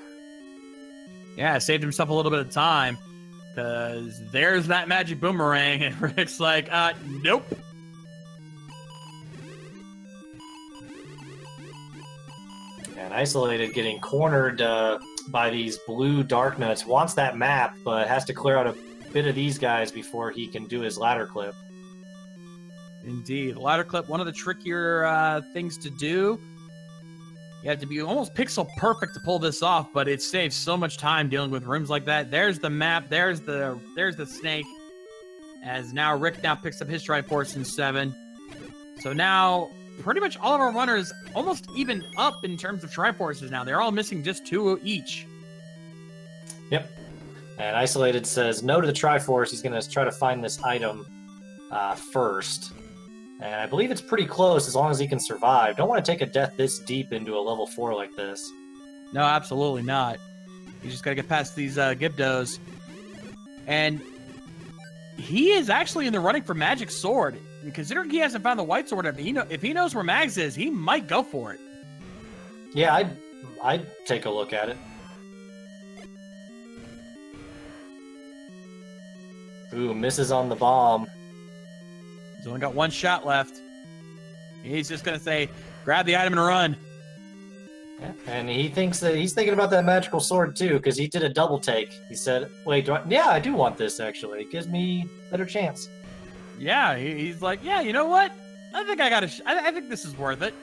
Yeah, saved himself a little bit of time. Because there's that magic boomerang, and Rick's like, nope. And Isolated getting cornered by these blue dark nuts. Wants that map, but has to clear out a bit of these guys before he can do his ladder clip. Indeed. Ladder clip, one of the trickier things to do. You have to be almost pixel perfect to pull this off, but it saves so much time dealing with rooms like that. There's the map. There's the snake. As now Rick now picks up his Triforce in 7. So now pretty much all of our runners almost even up in terms of Triforces now. They're all missing just 2 each. Yep. And Isolated says no to the Triforce. He's going to try to find this item first. And I believe it's pretty close as long as he can survive. Don't want to take a death this deep into a level 4 like this. No, absolutely not. You just got to get past these Gibdos. And he is actually in the running for Magic Sword. And considering he hasn't found the White Sword, if he knows where Mags is, he might go for it. Yeah, I'd take a look at it. Ooh, misses on the bomb. He's only got 1 shot left. He's just going to say, grab the item and run. Yeah, and he thinks that he's thinking about that magical sword too, because he did a double take. He said, wait, yeah, I do want this actually. It gives me a better chance. Yeah, he's like, yeah, you know what? I think I think this is worth it.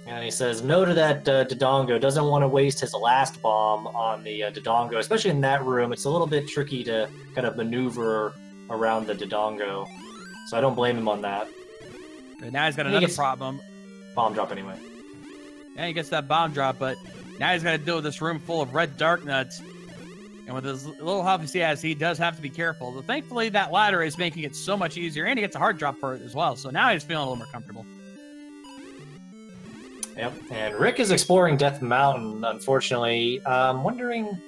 And he says no to that Dodongo. Doesn't want to waste his last bomb on the Dodongo, especially in that room. It's a little bit tricky to kind of maneuver around the Dodongo. So I don't blame him on that. And now he's got another problem. Bomb drop anyway. Yeah, he gets that bomb drop, but now he's got to deal with this room full of red dark nuts. And with as little health as he has, he does have to be careful. But thankfully, that ladder is making it so much easier, and he gets a hard drop for it as well. So now he's feeling a little more comfortable. Yep, and Rick is exploring Death Mountain, unfortunately. I'm wondering...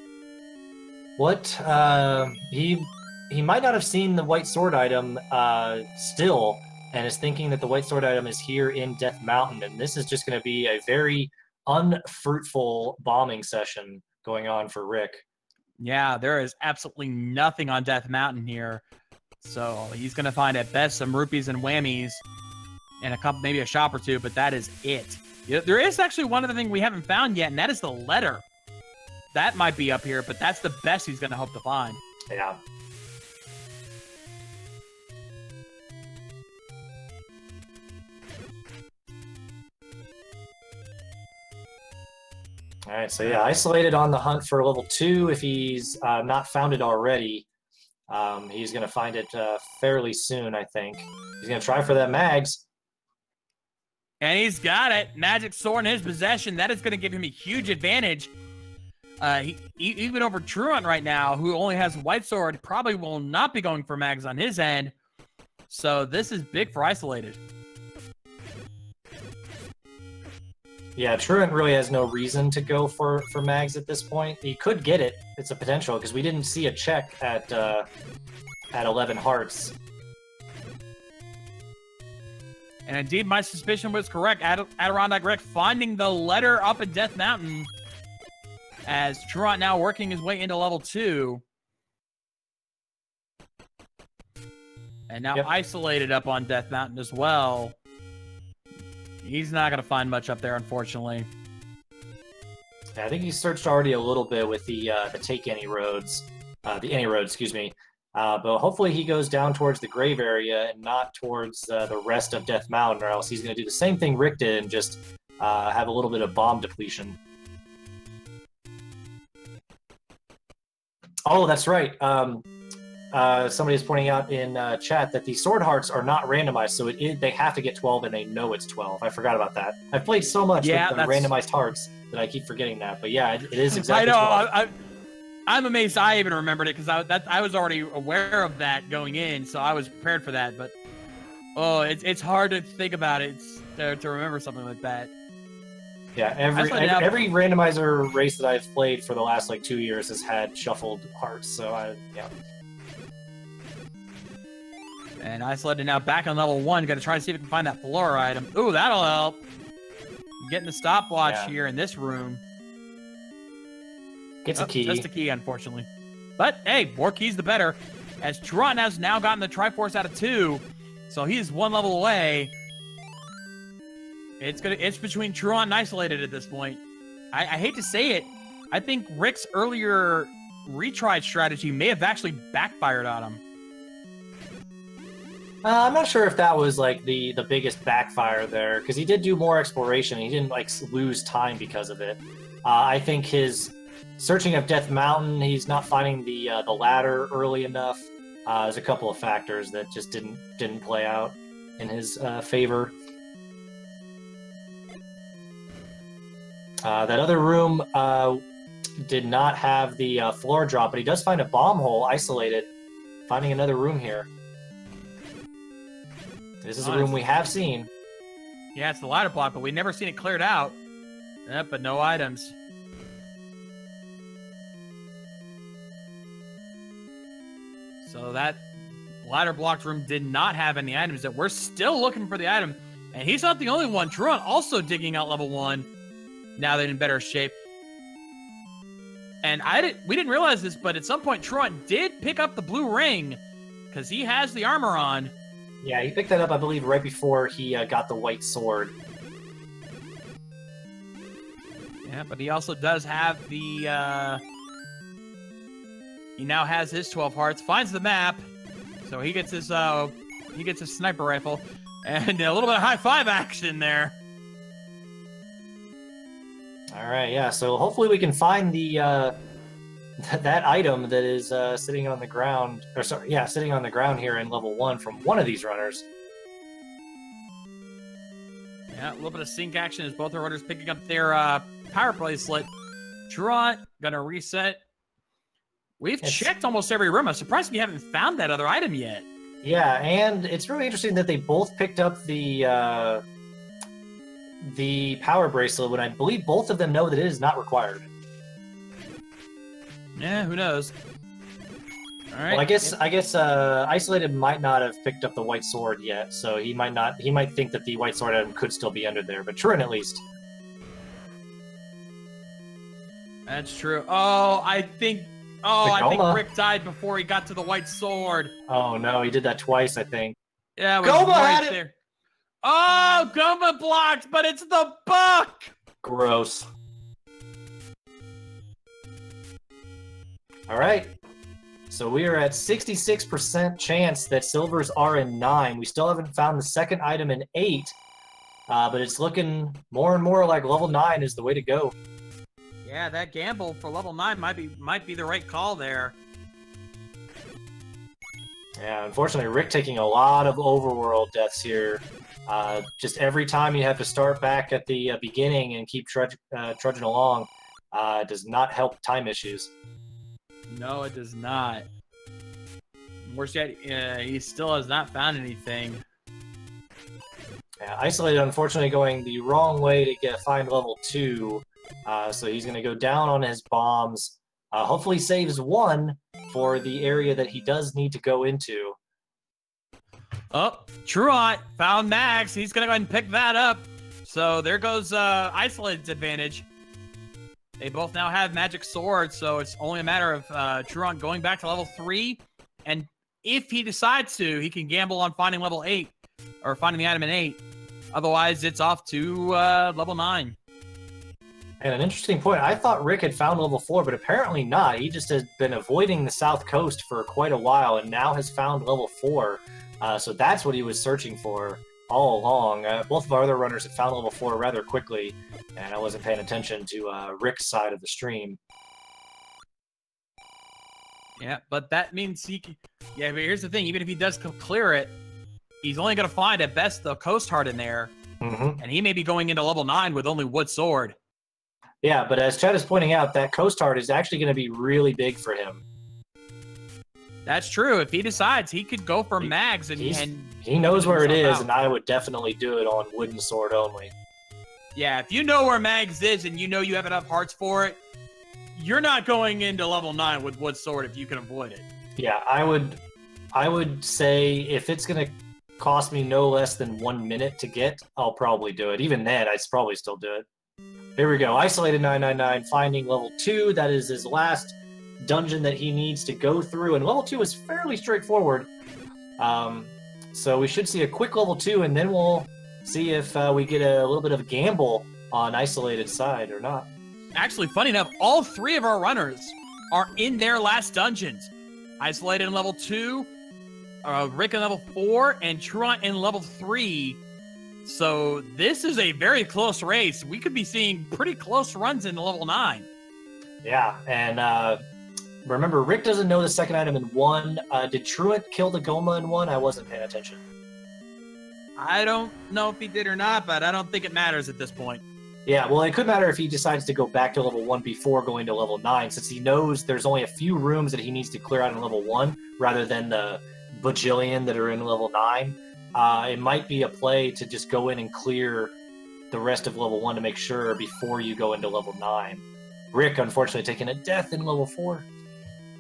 What? He might not have seen the white sword item still, and is thinking that the white sword item is here in Death Mountain, and this is just going to be a very unfruitful bombing session going on for Rick. Yeah, there is absolutely nothing on Death Mountain here. So he's going to find at best some rupees and whammies and a couple, maybe a shop or two, but that is it. There is actually one other thing we haven't found yet, and that is the letter. That might be up here, but that's the best he's going to hope to find. Yeah. All right, so yeah, isolated on the hunt for level 2. If he's not found it already, he's going to find it fairly soon, I think. He's going to try for that mags. And he's got it. Magic sword in his possession. That is going to give him a huge advantage. Even over Truant right now, who only has white sword, probably will not be going for mags on his end. So this is big for Isolated. Yeah, Truant really has no reason to go for mags at this point. He could get it. It's a potential, because we didn't see a check at 11 hearts. And indeed, my suspicion was correct. Adirondack Rick finding the letter up in Death Mountain, as Truant now working his way into level 2. And now Isolated up on Death Mountain as well. He's not going to find much up there, unfortunately. Yeah, I think he searched already a little bit with the Take Any Roads, the Any Road, excuse me. But hopefully he goes down towards the Grave area and not towards the rest of Death Mountain, or else he's going to do the same thing Rick did and just have a little bit of bomb depletion. Oh, that's right. Somebody is pointing out in chat that the sword hearts are not randomized, so they have to get 12, and they know it's 12. I forgot about that. I've played so much with the randomized hearts that I keep forgetting that. But yeah, it is exactly 12. I know. I'm amazed I even remembered it, because I was already aware of that going in, so I was prepared for that. But it's hard to think about it to remember something like that. Yeah, every randomizer race that I've played for the last like 2 years has had shuffled hearts. So yeah. And Isolated now back on level 1. Got to try to see if we can find that Flora item. Ooh, that'll help. Getting the stopwatch here in this room. Gets a key. Just a key, unfortunately. But hey, more keys the better. As Truant has now gotten the Triforce out of 2, so he is 1 level away. It's between Truant and Isolated at this point. I hate to say it. I think Rick's earlier retried strategy may have actually backfired on him. I'm not sure if that was like the biggest backfire there, because he did do more exploration. He didn't like lose time because of it. I think his searching of Death Mountain, he's not finding the ladder early enough. There's a couple of factors that just didn't play out in his favor. That other room did not have the floor drop, but he does find a bomb hole Isolated. Finding another room here. This is a room we have seen. Yeah, it's the ladder block, but we've never seen it cleared out. Yep, but no items. So that ladder blocked room did not have any items. That we're still looking for the item. And he's not the only one. Truant also digging out level 1. Now they're in better shape. And we didn't realize this, but at some point Truant did pick up the blue ring, because he has the armor on. Yeah, he picked that up, I believe, right before he got the white sword. Yeah, but he also does have the... he now has his 12 hearts, finds the map, so he gets his sniper rifle, and a little bit of high-five action there. All right, yeah, so hopefully we can find the that item that is sitting on the ground, or sorry, yeah, sitting on the ground here in level 1 from one of these runners. Yeah, a little bit of sync action as both the runners picking up their power bracelet. Truant gonna reset. We've checked almost every room. I'm surprised we haven't found that other item yet. Yeah, and it's really interesting that they both picked up the power bracelet when I believe both of them know that it is not required. Yeah, who knows? All right. Well, I guess Isolated might not have picked up the white sword yet, so he might think that the white sword item could still be under there, but Truant at least. That's true. Oh, I think Rick died before he got to the white sword. Oh no, he did that twice, I think. Yeah, it was Goma right had it. there. Oh, Goma blocked, but it's the buck. Gross. All right. So we are at 66% chance that silvers are in 9. We still haven't found the second item in 8, but it's looking more and more like level 9 is the way to go. Yeah, that gamble for level 9 might be the right call there. Yeah, unfortunately, Rick taking a lot of overworld deaths here. Just every time you have to start back at the beginning and keep trudging along does not help time issues. No, it does not. Worse yet, he still has not found anything. Yeah, Isolated, unfortunately, going the wrong way to find level 2. So he's going to go down on his bombs. Hopefully saves 1 for the area that he does need to go into. Oh, Truant found Max. He's going to go ahead and pick that up. So there goes Isolated's advantage. They both now have magic swords, so it's only a matter of Truant going back to level 3. And if he decides to, he can gamble on finding level 8, or finding the item in 8. Otherwise, it's off to level 9. And an interesting point, I thought Rick had found level 4, but apparently not. He just has been avoiding the south coast for quite a while and now has found level 4. So that's what he was searching for all along. Both of our other runners had found level 4 rather quickly, and I wasn't paying attention to Rick's side of the stream. Yeah, but that means he can... Yeah, but here's the thing. Even if he does clear it, he's only going to find, at best, the Coast Heart in there. Mm-hmm. And he may be going into level 9 with only Wood Sword. Yeah, but as Chad is pointing out, that Coast Heart is actually going to be really big for him. That's true. If he decides, he could go for mags and he knows where it is, and I would definitely do it on Wooden Sword only. Yeah, if you know where mags is and you know you have enough hearts for it, you're not going into level 9 with Wood Sword if you can avoid it. Yeah, I would say if it's going to cost me no less than 1 minute to get, I'll probably do it. Even then, I'd probably still do it. Here we go. Isolated 999, finding level 2. That is his last dungeon that he needs to go through. And level 2 is fairly straightforward. So we should see a quick level 2, and then we'll see if we get a little bit of a gamble on Isolated side or not. Actually, funny enough, all 3 of our runners are in their last dungeons. Isolated in level 2, Rick in level 4, and Truant in level 3. So this is a very close race. We could be seeing pretty close runs in level 9. Yeah, and remember, Rick doesn't know the second item in 1. Did Truant kill the Goma in 1? I wasn't paying attention. I don't know if he did or not, but I don't think it matters at this point. Yeah, well, it could matter if he decides to go back to level 1 before going to level 9, since he knows there's only a few rooms that he needs to clear out in level 1, rather than the bajillion that are in level 9. It might be a play to just go in and clear the rest of level 1 to make sure before you go into level 9. Rick, unfortunately, taking a death in level 4.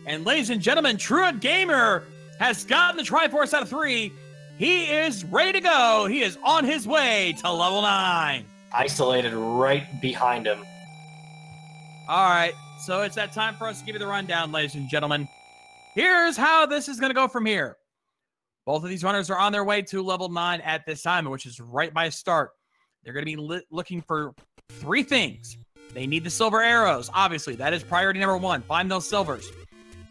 And ladies and gentlemen, Truant Gamer has gotten the Triforce out of 3. He is ready to go. He is on his way to level 9. Isolated right behind him. All right, so it's that time for us to give you the rundown, ladies and gentlemen. Here's how this is going to go from here. Both of these runners are on their way to level 9 at this time, which is right by start. They're going to be looking for 3 things. They need the silver arrows. Obviously, that is priority number 1. Find those silvers.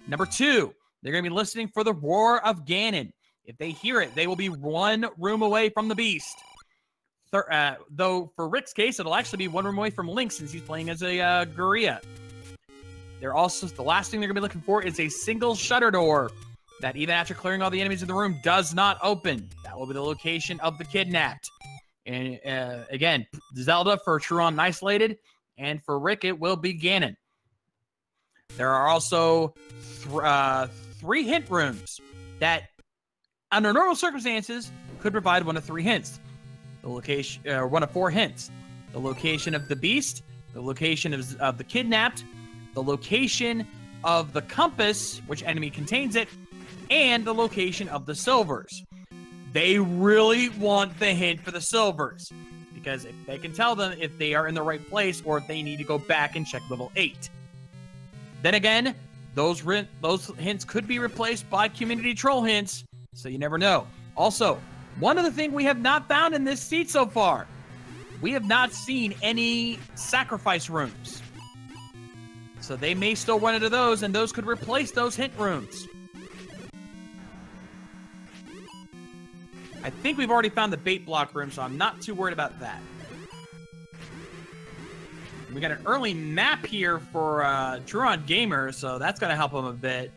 Number 2, they're going to be listening for the roar of Ganon. If they hear it, they will be 1 room away from the beast. Though for Rick's case, it'll actually be 1 room away from Link since he's playing as a Gorilla. They're also, the last thing they're going to be looking for is a single shutter door that even after clearing all the enemies in the room does not open. That will be the location of the kidnapped. And again, Zelda for Truant and Isolated, and for Rick, it will be Ganon. There are also 3 hint rooms that, under normal circumstances, could provide 1 of 3 hints. The location, 1 of 4 hints. The location of the beast, the location of the kidnapped, the location of the compass, which enemy contains it, and the location of the silvers. They really want the hint for the silvers, because if they can tell them if they are in the right place or if they need to go back and check level 8. Then again, those hints could be replaced by community troll hints, so you never know. Also, one other thing we have not found in this seed so far, we have not seen any sacrifice rooms. So they may still run into those, and those could replace those hint rooms. I think we've already found the bait block room, so I'm not too worried about that. We got an early map here for Truant Gamer, so that's going to help him a bit.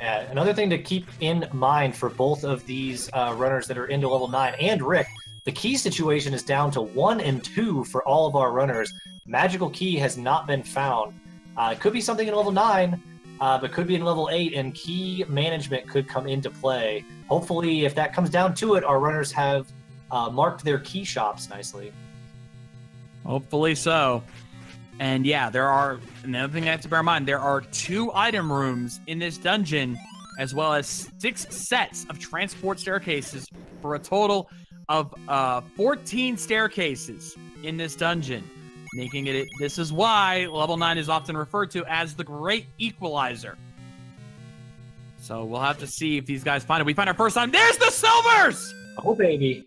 Another thing to keep in mind for both of these runners that are into level 9 and Rick, the key situation is down to 1 and 2 for all of our runners. Magical key has not been found. It could be something in level 9, but could be in level 8, and key management could come into play. Hopefully, if that comes down to it, our runners have marked their key shops nicely. Hopefully so. And yeah, another thing I have to bear in mind, there are 2 item rooms in this dungeon, as well as 6 sets of transport staircases for a total of 14 staircases in this dungeon, making it, this is why level 9 is often referred to as the Great Equalizer. So we'll have to see if these guys find it. We find our first time. There's the silvers! Oh, baby.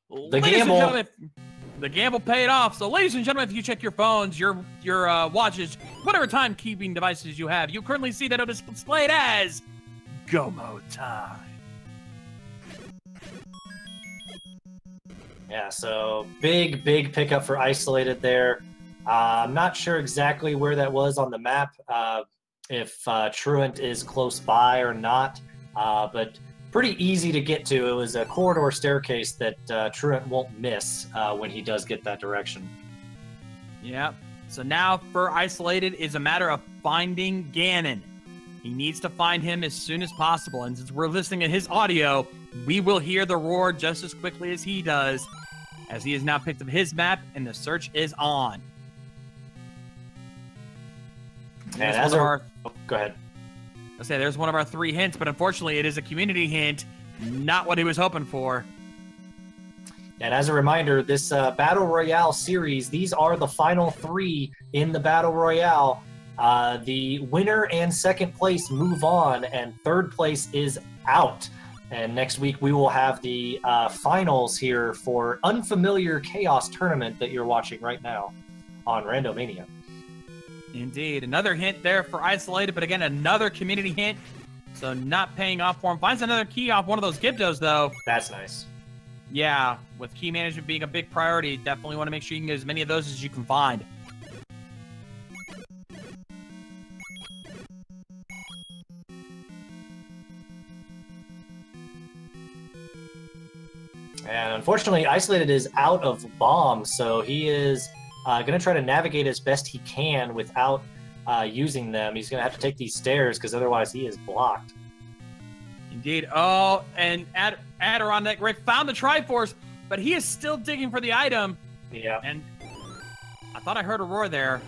The gamble. The gamble paid off. So, ladies and gentlemen, if you check your phones, your watches, whatever timekeeping devices you have, you currently see that it is displayed as Go Mode time. Yeah, so big pickup for Isolated there. I'm not sure exactly where that was on the map, if Truant is close by or not, but pretty easy to get to. It was a corridor staircase that Truant won't miss when he does get that direction. Yeah, so now for Isolated is a matter of finding Ganon. He needs to find him as soon as possible, and since we're listening to his audio, we will hear the roar just as quickly as he does, as he has now picked up his map, and the search is on. And go ahead. I say there's one of our 3 hints, but unfortunately it is a community hint, not what he was hoping for. And as a reminder, this Battle Royale series, these are the final 3 in the Battle Royale. The winner and second place move on, and third place is out. And next week we will have the finals here for Unfamiliar Chaos Tournament that you're watching right now on Randomania. Indeed. Another hint there for Isolated, but again, another community hint. So not paying off for him. Finds another key off one of those Gibdos, though. That's nice. Yeah, with key management being a big priority, definitely want to make sure you can get as many of those as you can find. And unfortunately, Isolated is out of bombs, so he is going to try to navigate as best he can without using them. He's going to have to take these stairs because otherwise he is blocked. Indeed. Oh, and Adirondack Rick found the Triforce, but he is still digging for the item. Yeah. And I thought I heard a roar there.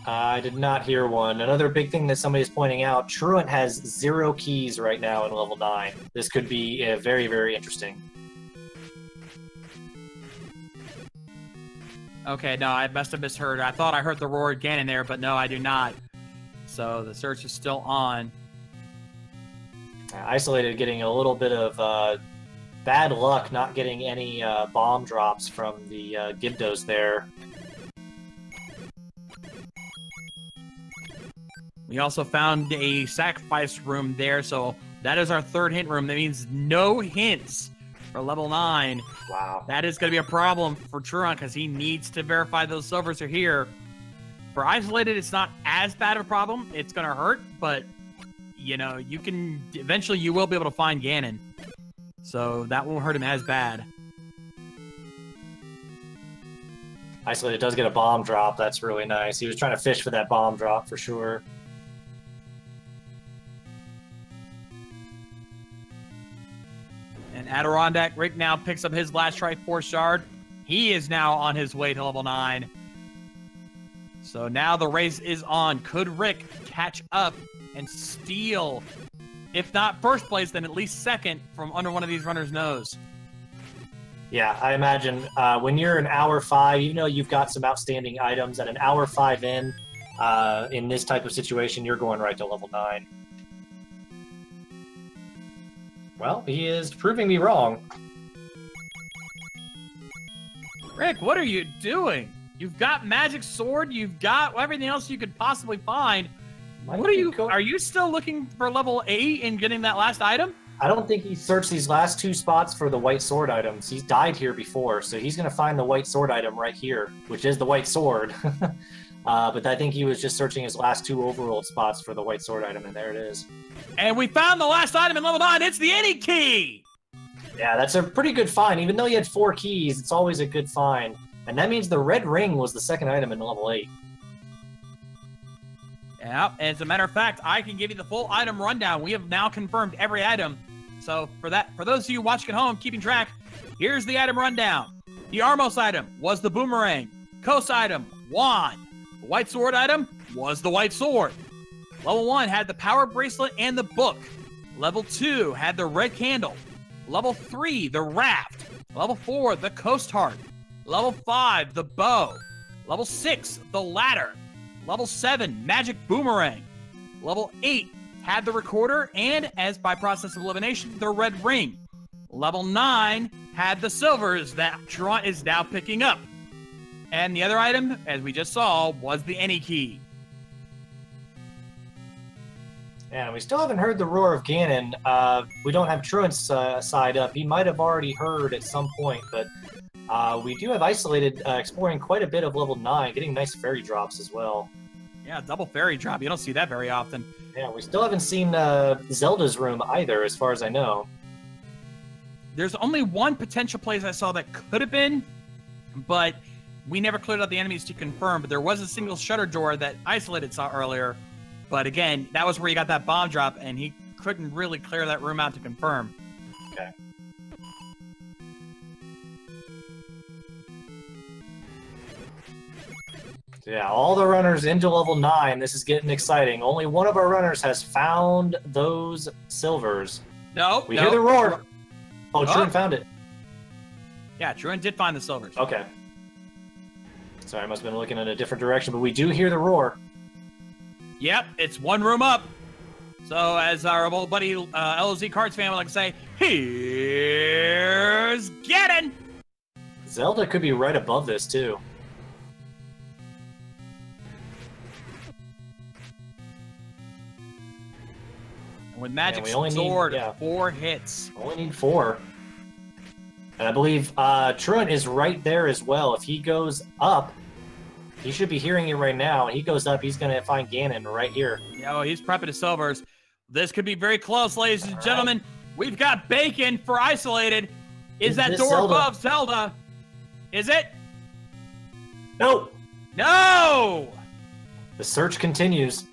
I did not hear one. Another big thing that somebody's pointing out, Truant has 0 keys right now in level 9. This could be very, very interesting. Okay, no, I must have misheard. I thought I heard the roar again in there, but no, I do not. So the search is still on. Isolated getting a little bit of bad luck not getting any bomb drops from the Gibdos there. We also found a sacrifice room there, so that is our 3rd hint room. That means no hints for level 9. Wow. That is going to be a problem for Truant because he needs to verify those silvers are here. For Isolated, it's not as bad of a problem. It's going to hurt, but, you know, you can... Eventually, you will be able to find Ganon. So that won't hurt him as bad. Isolated does get a bomb drop. That's really nice. He was trying to fish for that bomb drop for sure. And Adirondack Rick now picks up his last Triforce shard. He is now on his way to level 9. So now the race is on. Could Rick catch up and steal, if not first place, then at least second from under one of these runners' nose? Yeah, I imagine when you're an hour 5, even though you've got some outstanding items, at an hour 5 in this type of situation, you're going right to level 9. Well, he is proving me wrong. Rick, what are you doing? You've got magic sword. You've got everything else you could possibly find. What are you? Are you still looking for level 8 and getting that last item? I don't think he searched these last 2 spots for the white sword items. He's died here before, so he's going to find the white sword item right here, which is the white sword. But I think he was just searching his last 2 overworld spots for the white sword item, and there it is. And we found the last item in level 9. It's the any key. Yeah, that's a pretty good find. Even though you had 4 keys, it's always a good find. And that means the red ring was the second item in level 8. Yeah, as a matter of fact, I can give you the full item rundown. We have now confirmed every item. So for those of you watching at home, keeping track, here's the item rundown. The Armos item was the boomerang. Coast item, wand. The white sword item was the white sword. Level 1 had the power bracelet and the book. Level 2 had the red candle. Level 3, the raft. Level 4, the coast heart. Level 5, the bow. Level 6, the ladder. Level 7, magic boomerang. Level 8 had the recorder and, as by process of elimination, the red ring. Level 9 had the silvers that Truant is now picking up. And the other item, as we just saw, was the any key. And we still haven't heard the roar of Ganon. We don't have Truant's side up. He might have already heard at some point, but we do have Isolated exploring quite a bit of level 9, getting nice fairy drops as well. Yeah, double fairy drop. You don't see that very often. Yeah, we still haven't seen Zelda's room either, as far as I know. There's only one potential place I saw that could have been, but we never cleared out the enemies to confirm. But there was a single shutter door that Isolated saw earlier. But again, that was where you got that bomb drop, and he couldn't really clear that room out to confirm. Okay. Yeah, all the runners into level 9. This is getting exciting. Only one of our runners has found those silvers. No, we hear the roar. Oh, Truant found it. Yeah, Truant did find the silvers. Okay. Sorry, I must have been looking in a different direction, but we do hear the roar. Yep, it's one room up. So as our old buddy LZ Cards fan would like to say, here's Ganon. Zelda could be right above this, too. And with Magic Sword, 4 hits. Only need 4. And I believe Truant is right there as well. If he goes up, he should be hearing it right now. He goes up, he's going to find Ganon right here. Yeah, well, he's prepping his silvers. This could be very close, ladies and gentlemen. We've got Bacon for Isolated. Is that door Zelda? above Zelda? Is it? No. No! The search continues.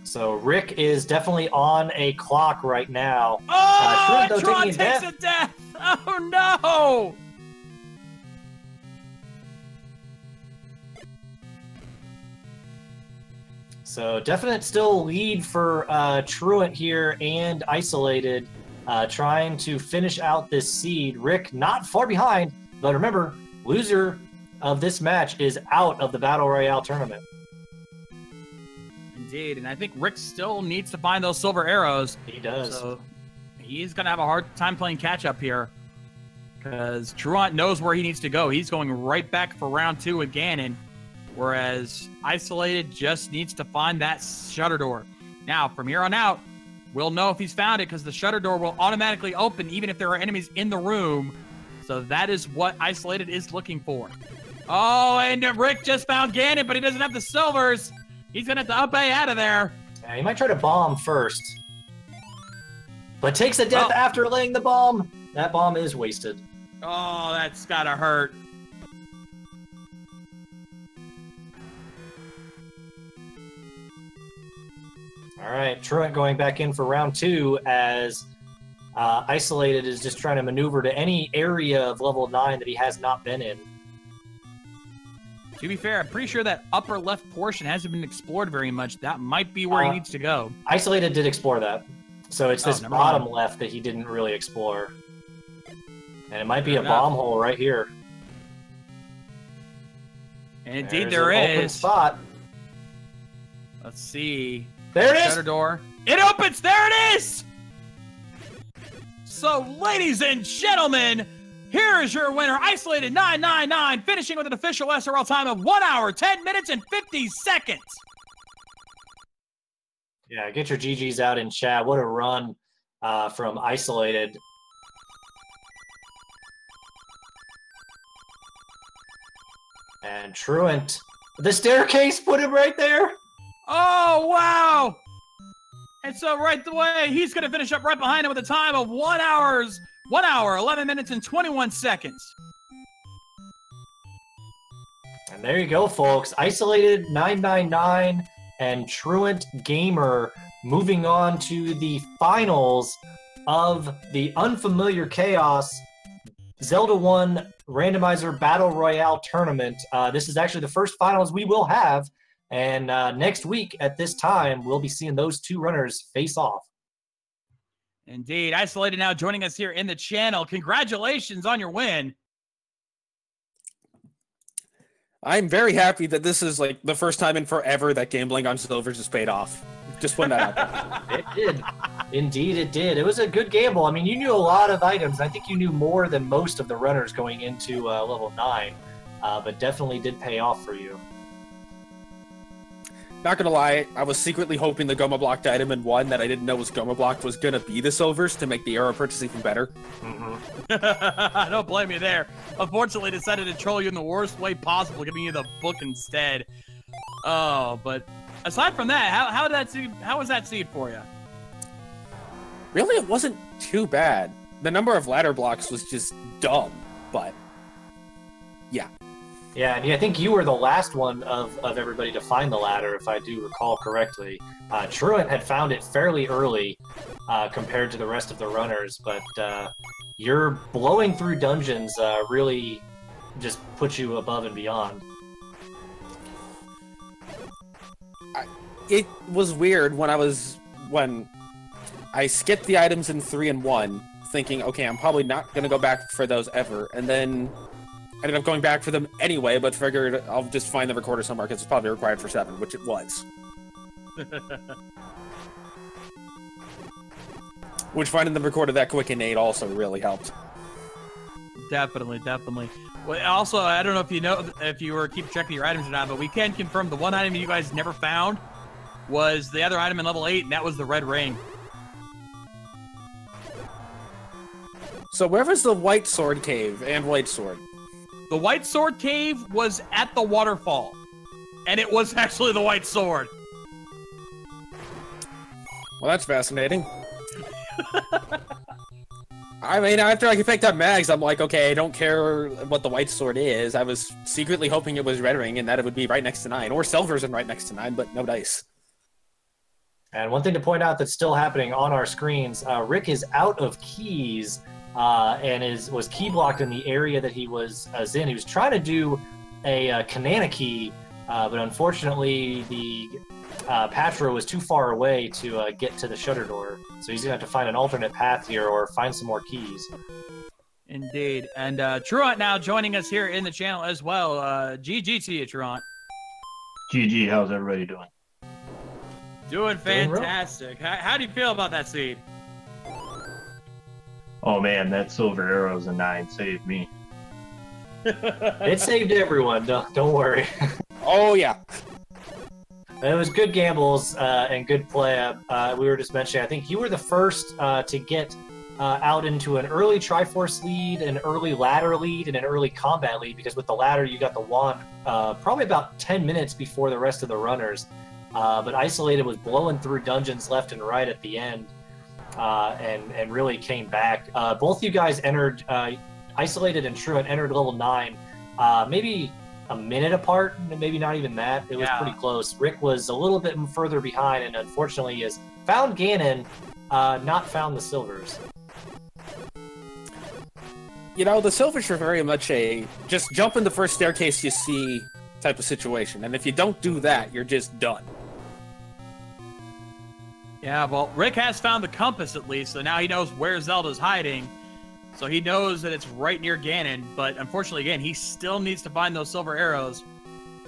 So Rick is definitely on a clock right now. Oh, Tron takes a death. Oh, no! So definite still lead for Truant here and Isolated, trying to finish out this seed. Rick not far behind, but remember, loser of this match is out of the Battle Royale tournament. Indeed, and I think Rick still needs to find those silver arrows. He does. So he's going to have a hard time playing catch-up here because Truant knows where he needs to go. He's going right back for round 2 with Ganon. Whereas Isolated just needs to find that shutter door. Now, from here on out, we'll know if he's found it because the shutter door will automatically open even if there are enemies in the room. So that is what Isolated is looking for. Oh, and Rick just found Ganon, but he doesn't have the silvers. He's going to have to up A out of there. Yeah, he might try to bomb first. But takes a death after laying the bomb. That bomb is wasted. Oh, that's got to hurt. All right, Truant going back in for round 2 as Isolated is just trying to maneuver to any area of level 9 that he has not been in. To be fair, I'm pretty sure that upper left portion hasn't been explored very much. That might be where he needs to go. Isolated did explore that. So it's this bottom left that he didn't really explore. And it might be a bomb hole right here. And indeed there is. Open spot. Let's see. There it is. Shutter door. It opens. There it is. So, ladies and gentlemen, here is your winner, Isolated 999, finishing with an official SRL time of 1 hour, 10 minutes, and 50 seconds. Yeah, get your GGs out in chat. What a run from Isolated. And Truant, the staircase put him right there. Oh, wow. And so right away, he's going to finish up right behind him with a time of 1 hour, 11 minutes, and 21 seconds. And there you go, folks. Isolated 999 and Truant Gamer moving on to the finals of the Unfamiliar Chaos Zelda 1 Randomizer Battle Royale Tournament. This is actually the first finals we will have. And next week at this time, we'll be seeing those two runners face off. Indeed. Isolated now joining us here in the channel. Congratulations on your win. I'm very happy that this is like the first time in forever that gambling on silvers has paid off. Just putting that out there. It did. Indeed, it did. It was a good gamble. I mean, you knew a lot of items. I think you knew more than most of the runners going into level 9, but definitely did pay off for you. Not gonna lie, I was secretly hoping the Goma blocked item in 1 that I didn't know was Goma blocked was gonna be the silvers to make the arrow purchase even better. I don't blame you there. Unfortunately, decided to troll you in the worst way possible, giving you the book instead. Oh, but aside from that, how was that seed for you? Really, it wasn't too bad. The number of ladder blocks was just dumb, but yeah. Yeah, and I think you were the last one of everybody to find the ladder, if I do recall correctly. Truant had found it fairly early compared to the rest of the runners, but your blowing through dungeons really just put you above and beyond. It was weird when I skipped the items in 3 and 1, thinking, okay, I'm probably not going to go back for those ever, and then ended up going back for them anyway, but figured I'll just find the recorder somewhere because it's probably required for 7, which it was. Which finding the recorder that quick in 8 also really helped. Definitely, definitely. Well, also, I don't know if you were keep checking your items or not, but we can confirm the one item you guys never found was the other item in level 8, and that was the red ring. So where was the white sword cave and white sword? The white sword cave was at the waterfall, and it was actually the white sword. Well, that's fascinating. I mean, after I picked up mags, I'm like, okay, I don't care what the white sword is. I was secretly hoping it was red ring and that it would be right next to 9, or silvers and right next to 9, but no dice. And one thing to point out that's still happening on our screens, Rick is out of keys. And was key blocked in the area that he was in. He was trying to do a Kanana key, but unfortunately the Patra was too far away to get to the shutter door. So he's going to have to find an alternate path here or find some more keys. Indeed. And Truant now joining us here in the channel as well. GG to you, Truant. GG, how's everybody doing? Doing fantastic. How do you feel about that seed? Oh man, that silver arrows in 9 saved me. It saved everyone, don't worry. Oh yeah. It was good gambles and good play. We were just mentioning, I think you were the first to get out into an early Triforce lead, an early ladder lead, and an early combat lead, because with the ladder you got the wand probably about 10 minutes before the rest of the runners. But Isolated was blowing through dungeons left and right at the end. And really came back. Both you guys entered, Isolated and Truant entered level 9, maybe a minute apart, maybe not even that. It was pretty close. Rick was a little bit further behind, and unfortunately has found Ganon, not found the silvers. You know, the silvers are very much just jump in the first staircase you see, type of situation. And if you don't do that, you're just done. Yeah, well, Rick has found the compass at least, so now he knows where Zelda's hiding. So he knows that it's right near Ganon, but unfortunately, again, he still needs to find those silver arrows.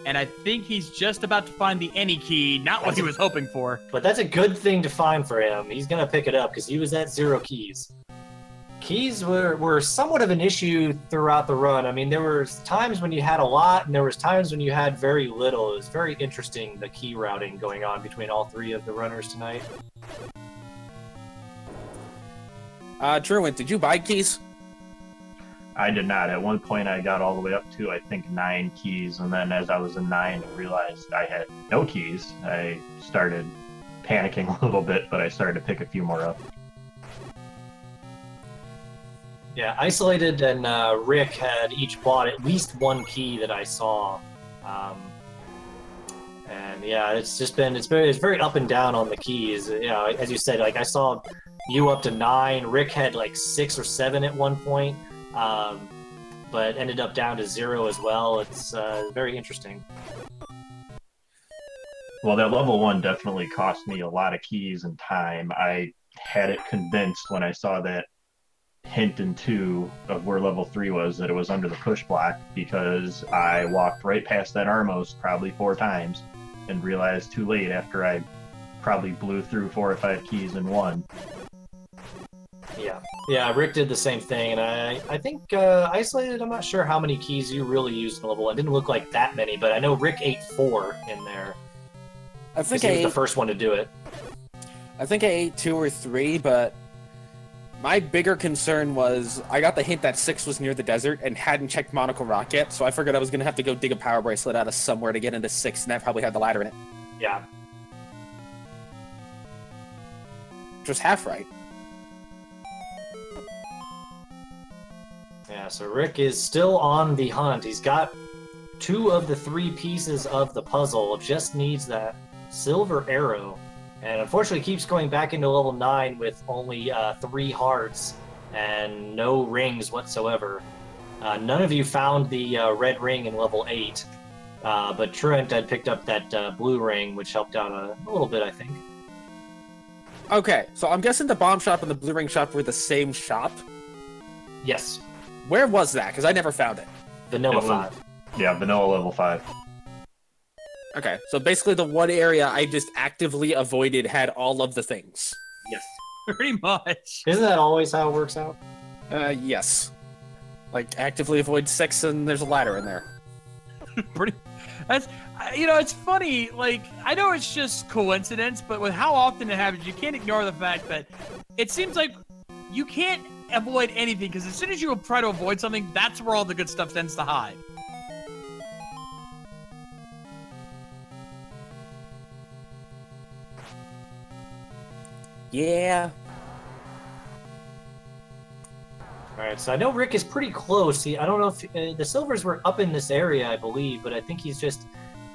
And I think he's just about to find the any key, not what he was hoping for. But that's a good thing to find for him. He's going to pick it up because he was at 0 keys. Keys were somewhat of an issue throughout the run. I mean, there were times when you had a lot, and there was times when you had very little. It was very interesting, the key routing going on between all 3 of the runners tonight. Truant, did you buy keys? I did not. At one point, I got all the way up to, I think, 9 keys, and then as I was in 9 and realized I had no keys, I started panicking a little bit, but I started to pick a few more up. Yeah, Isolated and Rick had each bought at least 1 key that I saw. And yeah, it's very up and down on the keys. You know, as you said, like I saw you up to 9. Rick had like 6 or 7 at one point. But ended up down to 0 as well. It's very interesting. Well, that level 1 definitely cost me a lot of keys and time. I had it convinced when I saw that hint in 2 of where level 3 was that it was under the push block, because I walked right past that Armos probably 4 times and realized too late after I probably blew through 4 or 5 keys in 1. Yeah, Rick did the same thing, and I think Isolated, I'm not sure how many keys you really used in level 1. It didn't look like that many, but I know Rick ate 4 in there. I think he was the first one to do it. I think I ate 2 or 3, but my bigger concern was I got the hint that 6 was near the desert and hadn't checked Monocle Rock yet, so I figured I was going to have to go dig a power bracelet out of somewhere to get into 6, and that probably had the ladder in it. Yeah. Which was half right. Yeah, so Rick is still on the hunt. He's got 2 of the 3 pieces of the puzzle, just needs that silver arrow. And unfortunately keeps going back into level 9 with only 3 hearts and no rings whatsoever. None of you found the red ring in level 8, but Truant had picked up that blue ring, which helped out a little bit, I think. Okay, so I'm guessing the bomb shop and the blue ring shop were the same shop? Yes. Where was that? Because I never found it. Vanilla 5. Yeah, vanilla level 5. Okay, so basically the one area I just actively avoided had all of the things. Yes. Pretty much. Isn't that always how it works out? Yes. Like, actively avoid 6 and there's a ladder in there. That's, you know, it's funny, like, I know it's just coincidence, but with how often it happens, you can't ignore the fact that it seems like you can't avoid anything, because as soon as you try to avoid something, that's where all the good stuff tends to hide. Yeah. Alright, so I know Rick is pretty close. I don't know if the silvers were up in this area, I believe, but I think he's just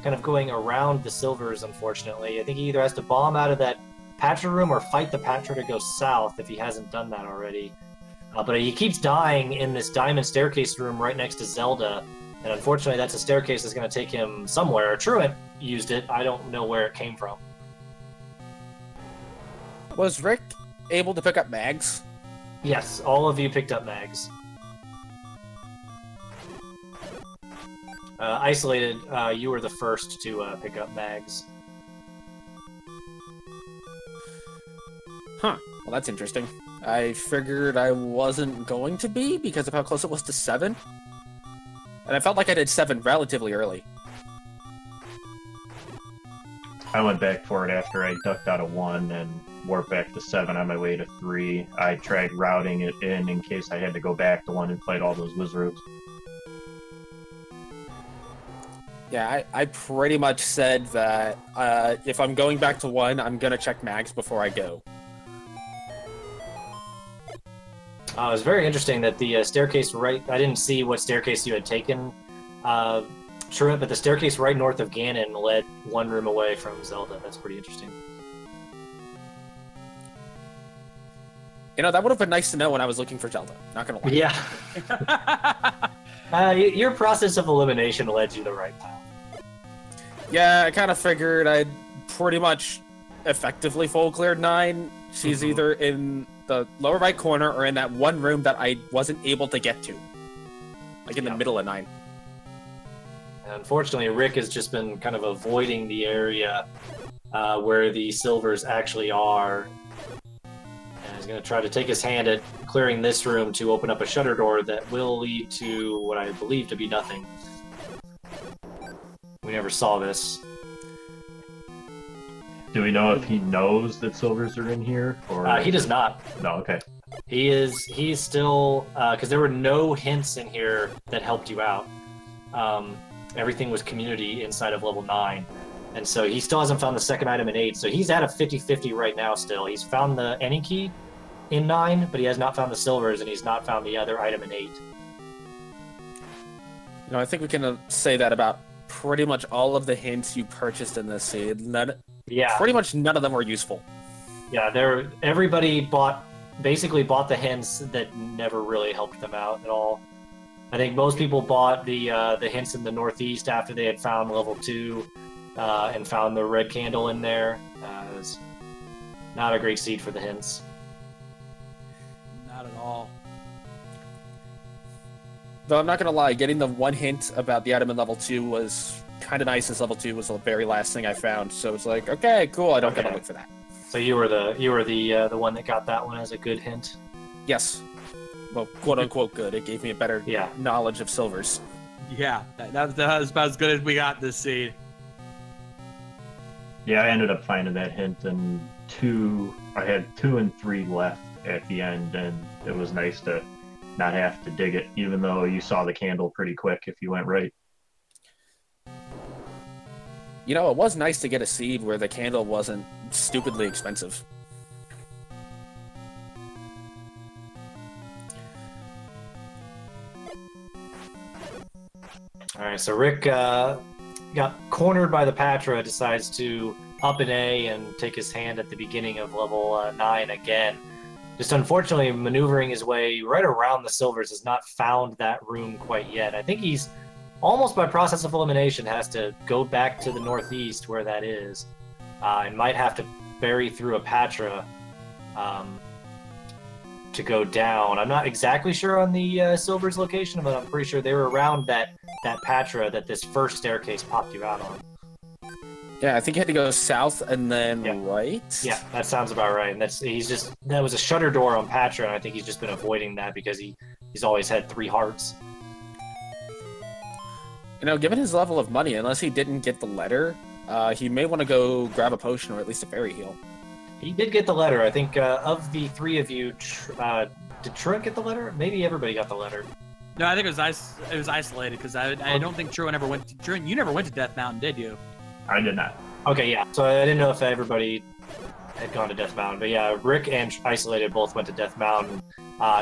kind of going around the silvers, unfortunately. I think he either has to bomb out of that Patra room or fight the Patra to go south if he hasn't done that already. But he keeps dying in this diamond staircase room right next to Zelda, and unfortunately that's a staircase that's going to take him somewhere. Truant used it. I don't know where it came from. Was Rick able to pick up mags? Yes, all of you picked up mags. Isolated, you were the first to pick up mags. Huh. Well, that's interesting. I figured I wasn't going to be because of how close it was to 7. And I felt like I did 7 relatively early. I went back for it after I ducked out of 1 and warped back to 7 on my way to 3. I tried routing it in case I had to go back to 1 and fight all those wizards. Yeah, I pretty much said that if I'm going back to 1, I'm going to check mags before I go. It was very interesting that the staircase right... I didn't see what staircase you had taken, Truant, but the staircase right north of Ganon led 1 room away from Zelda. That's pretty interesting. You know, that would have been nice to know when I was looking for Zelda. Not gonna lie. Yeah. Your process of elimination led you the right path. Yeah, I kind of figured I'd pretty much effectively full cleared 9. She's either in the lower right corner or in that one room that I wasn't able to get to. Like in the middle of 9. Unfortunately, Rick has just been kind of avoiding the area where the silvers actually are. And he's going to try to take his hand at clearing this room to open up a shutter door that will lead to what I believe to be nothing. We never saw this. Do we know if he knows that silvers are in here? Or He does not. No, okay. He's still, because there were no hints in here that helped you out. Everything was community inside of level 9. And so he still hasn't found the second item in 8. So he's at a 50-50 right now still. He's found the any key in 9, but he has not found the silvers, and he's not found the other item in 8. You know, I think we can say that about pretty much all of the hints you purchased in this seed. Pretty much none of them were useful. Yeah, everybody basically bought the hints that never really helped them out at all. I think most people bought the hints in the Northeast after they had found level 2 and found the red candle in there. It was not a great seed for the hints. Not at all. Though I'm not going to lie, getting the one hint about the item in level 2 was kind of nice, since level 2 was the very last thing I found. So it's like, okay, cool, I don't got to look for that. So you were the one that got that one as a good hint? Yes. Well, quote-unquote good. It gave me a better knowledge of silvers. Yeah, that was about as good as we got this seed. Yeah, I ended up finding that hint, and I had 2 and 3 left at the end, and it was nice to not have to dig it, even though you saw the candle pretty quick if you went right. You know, it was nice to get a seed where the candle wasn't stupidly expensive. Alright, so Rick got cornered by the Patra, decides to up an A and take his hand at the beginning of level 9 again. Just unfortunately maneuvering his way right around the silvers, has not found that room quite yet. I think he's almost by process of elimination has to go back to the Northeast where that is, and might have to bury through a Patra to go down. I'm not exactly sure on the silvers location, but I'm pretty sure they were around that Patra that this first staircase popped you out on. Yeah, I think you had to go south and then right. Yeah, that sounds about right. And that was a shutter door on Patra, and I think he's just been avoiding that because he's always had 3 hearts. You know, given his level of money, unless he didn't get the letter, he may want to go grab a potion or at least a fairy heal. He did get the letter. I think of the 3 of you, did Truant get the letter? Maybe everybody got the letter. No, I think it was isolated because I don't think Truant ever went to Truant. You never went to Death Mountain, did you? I did not. Okay, yeah. So I didn't know if everybody had gone to Death Mountain, but yeah, Rick and Isolated both went to Death Mountain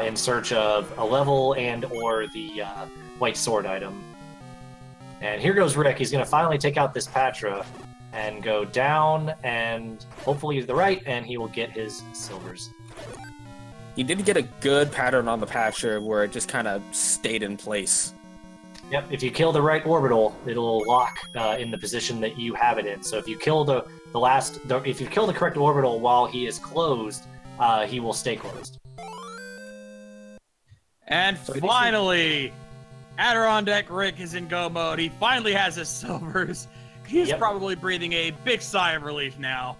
in search of a level and or the white sword item. And here goes Rick. He's going to finally take out this Patra and go down and hopefully to the right, and he will get his silvers. He did get a good pattern on the Patra where it just kind of stayed in place. Yep, if you kill the right orbital, it'll lock in the position that you have it in. So if you kill if you kill the correct orbital while he is closed, he will stay closed. And finally, Adirondack Rick is in go mode. He finally has his silvers. He's probably breathing a big sigh of relief now.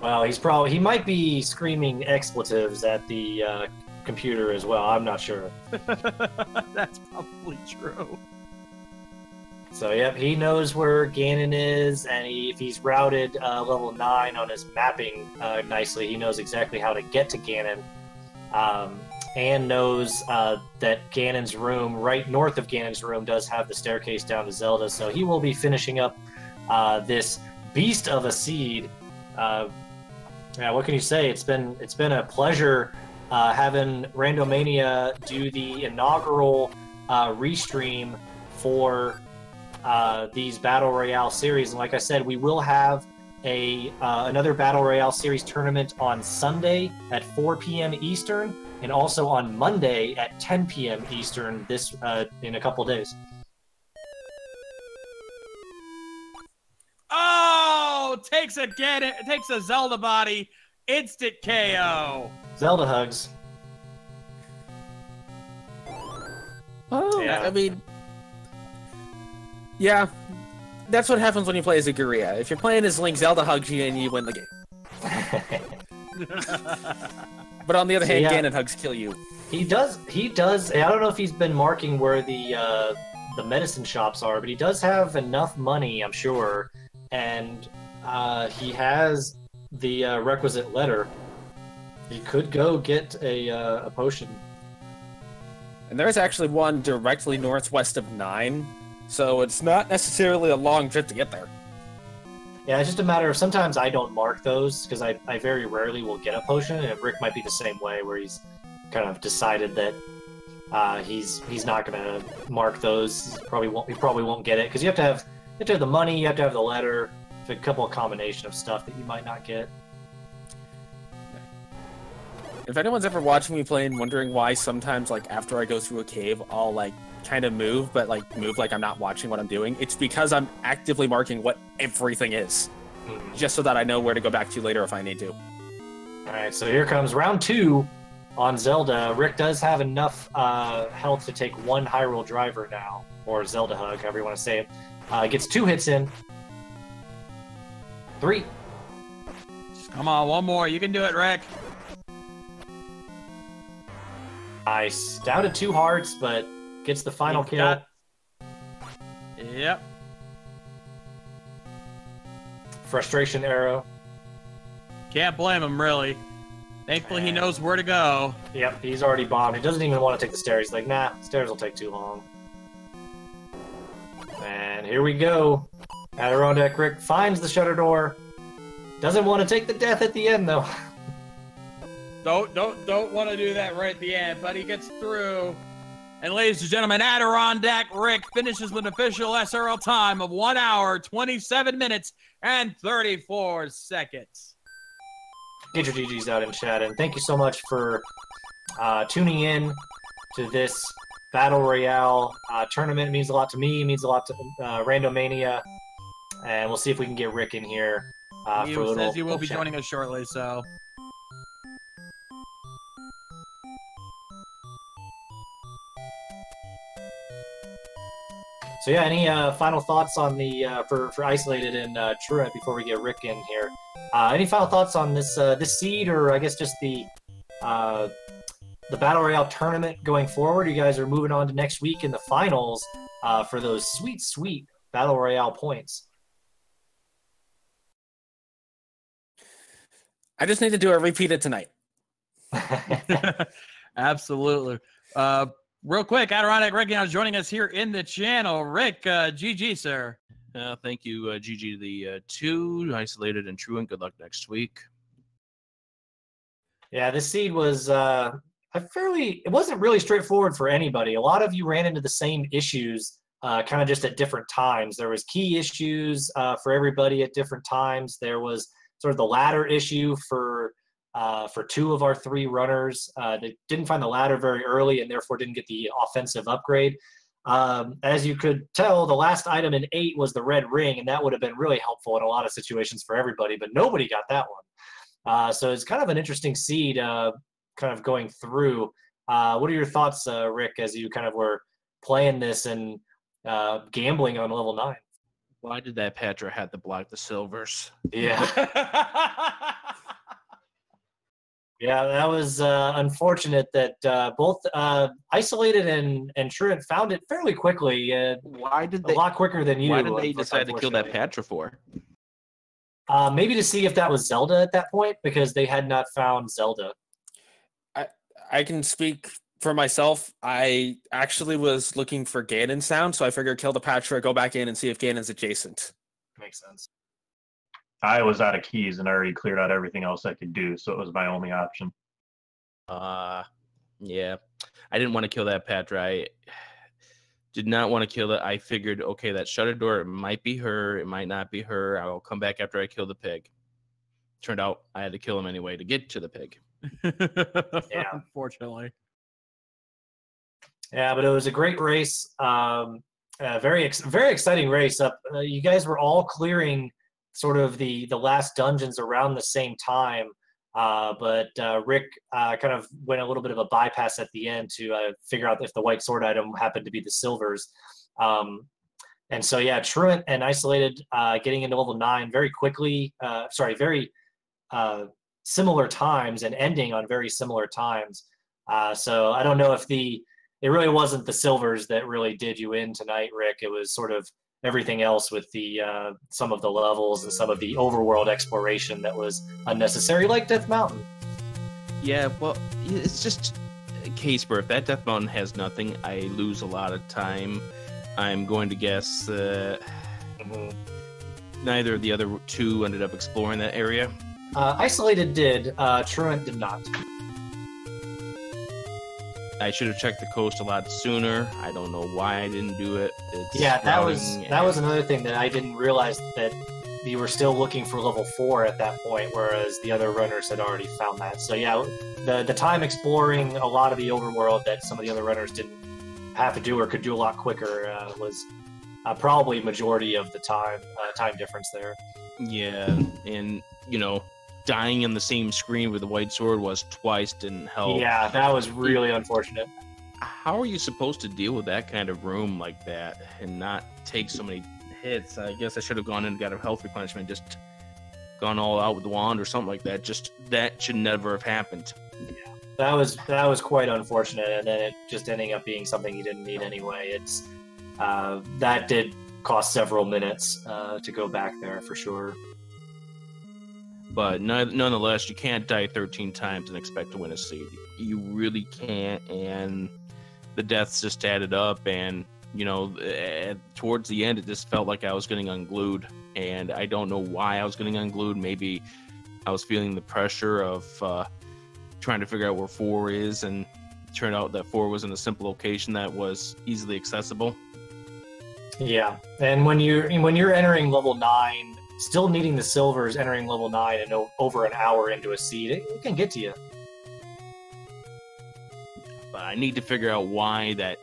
Well, he might be screaming expletives at the computer as well. I'm not sure. That's probably true. So, yep, he knows where Ganon is, and if he's routed level 9 on his mapping nicely, he knows exactly how to get to Ganon. And knows that Ganon's room, right north of Ganon's room, does have the staircase down to Zelda, so he will be finishing up this beast of a seed. Yeah, what can you say? It's been a pleasure having Randomania do the inaugural restream for these Battle Royale series. And like I said, we will have another Battle Royale series tournament on Sunday at 4 p.m. Eastern, and also on Monday at 10 p.m. Eastern in a couple days. Oh, takes a Zelda body. Instant KO. Zelda hugs. Oh, Yeah. I mean, yeah, that's what happens when you play as a Guria. If you're playing as Link, Zelda hugs you and you win the game. But on the other hand, yeah. Ganon hugs kill you. He does. I don't know if he's been marking where the medicine shops are, but he does have enough money, I'm sure, and he has the requisite letter. He could go get a potion. And there's actually one directly northwest of 9, so it's not necessarily a long trip to get there. Yeah, it's just a matter of sometimes I don't mark those because I very rarely will get a potion, and Rick might be the same way where he's kind of decided that he's not gonna mark those. He probably won't get it because you have to have the money, you have to have the letter, a couple of combination of stuff that you might not get. If anyone's ever watching me play and wondering why sometimes, like, after I go through a cave, I'll, like, kind of move, but, like, move like I'm not watching what I'm doing, it's because I'm actively marking what everything is. Just so that I know where to go back to later if I need to. Alright, so here comes round 2 on Zelda. Rick does have enough health to take one Hyrule Driver now, or Zelda Hug, however you want to say it. Gets 2 hits in. 3. Come on, one more. You can do it, Rick. Nice. Down to 2 hearts, but gets the final kill. Yep. Frustration arrow. Can't blame him, really. Thankfully, he knows where to go. Yep, he's already bombed. He doesn't even want to take the stairs. He's like, nah, stairs will take too long. And here we go. Adirondack Rick finds the shutter door. Doesn't want to take the death at the end, though. Don't want to do that right at the end, but he gets through. And ladies and gentlemen, Adirondack Rick finishes with an official SRL time of 1 hour, 27 minutes, and 34 seconds. Get your GGs out in chat, and thank you so much for tuning in to this Battle Royale tournament. It means a lot to me, it means a lot to Randomania, and we'll see if we can get Rick in here for a little. He says he will be chat. joining us shortly, so... So yeah, any final thoughts on the for Isolated and Truant before we get Rick in here? Any final thoughts on this this seed, or I guess just the Battle Royale tournament going forward? You guys are moving on to next week in the finals for those sweet Battle Royale points. I just need to do a repeated tonight. Absolutely. Real quick, Adirondack Rick now joining us here in the channel. Rick, GG, sir. Thank you, GG to the 2, Isolated and Truant. Good luck next week. Yeah, this seed was it wasn't really straightforward for anybody. A lot of you ran into the same issues, kind of just at different times. There was key issues for everybody at different times. There was sort of the ladder issue for 2 of our 3 runners. They didn't find the ladder very early and therefore didn't get the offensive upgrade. As you could tell, the last item in 8 was the red ring, and that would have been really helpful in a lot of situations for everybody, but nobody got that one. So it's kind of an interesting seed kind of going through. What are your thoughts, Rick, as you kind of were playing this and gambling on level 9? Why did that Patra have to block the silvers? Yeah. Yeah, that was unfortunate that both Isolated and Truant found it fairly quickly. Why did they? A lot quicker than you. Why did they decide to kill that Patra for? Maybe to see if that was Zelda at that point, because they had not found Zelda. I can speak for myself. I actually was looking for Ganon sound, so I figured kill the Patra, go back in and see if Ganon's adjacent. Makes sense. I was out of keys and I already cleared out everything else I could do, so it was my only option. Yeah. I didn't want to kill that Patra. I did not want to kill it. I figured, okay, that shutter door, it might be her, it might not be her. I'll come back after I kill the pig. Turned out I had to kill him anyway to get to the pig. Yeah. Unfortunately. Yeah, but it was a great race. Very exciting race. You guys were all clearing sort of the last dungeons around the same time. But Rick kind of went a little bit of a bypass at the end to figure out if the white sword item happened to be the silvers. And so, yeah, Truant and Isolated getting into level 9 very quickly, very similar times and ending on very similar times. So I don't know if it really wasn't the silvers that really did you in tonight, Rick. It was sort of everything else with the some of the levels and some of the overworld exploration that was unnecessary, like Death Mountain. Yeah, well, it's just a case where if that Death Mountain has nothing, I lose a lot of time. I'm going to guess neither of the other two ended up exploring that area. Isolated did. Truant did not. I should have checked the coast a lot sooner. I don't know why I didn't do it. That was another thing that I didn't realize, that you were still looking for level 4 at that point, whereas the other runners had already found that. So yeah, the time exploring a lot of the overworld that some of the other runners didn't have to do or could do a lot quicker was probably majority of the time difference there. Yeah, and dying in the same screen with the white sword was twice didn't help. Yeah, that was really unfortunate. How are you supposed to deal with that kind of room like that and not take so many hits? I guess I should have gone in and got a health replenishment, just gone all out with the wand or something like that. Just that should never have happened. Yeah, that was quite unfortunate, and then it just ending up being something you didn't need anyway. It's that did cost several minutes to go back there for sure. But nonetheless, you can't die 13 times and expect to win a seed. You really can't, and the deaths just added up, and towards the end, it just felt like I was getting unglued, and I don't know why I was getting unglued. Maybe I was feeling the pressure of trying to figure out where 4 is, and it turned out that 4 was in a simple location that was easily accessible. Yeah, and when you're entering level 9, still needing the silvers, entering level 9 and over an hour into a seed, it can get to you. But I need to figure out why that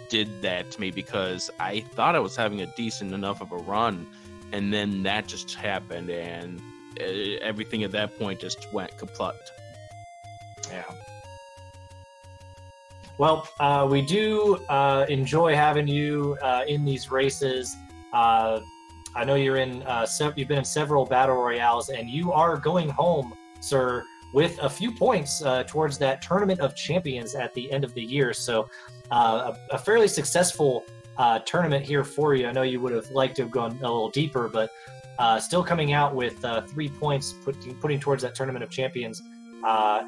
did that to me, because I thought I was having a decent enough of a run, and then that just happened, and everything at that point just went kaput. Yeah. Well, we do enjoy having you in these races. I know you're you've been in several battle royales, and you are going home, sir, with a few points towards that Tournament of Champions at the end of the year. So a fairly successful tournament here for you. I know you would have liked to have gone a little deeper, but still coming out with 3 points, putting towards that Tournament of Champions.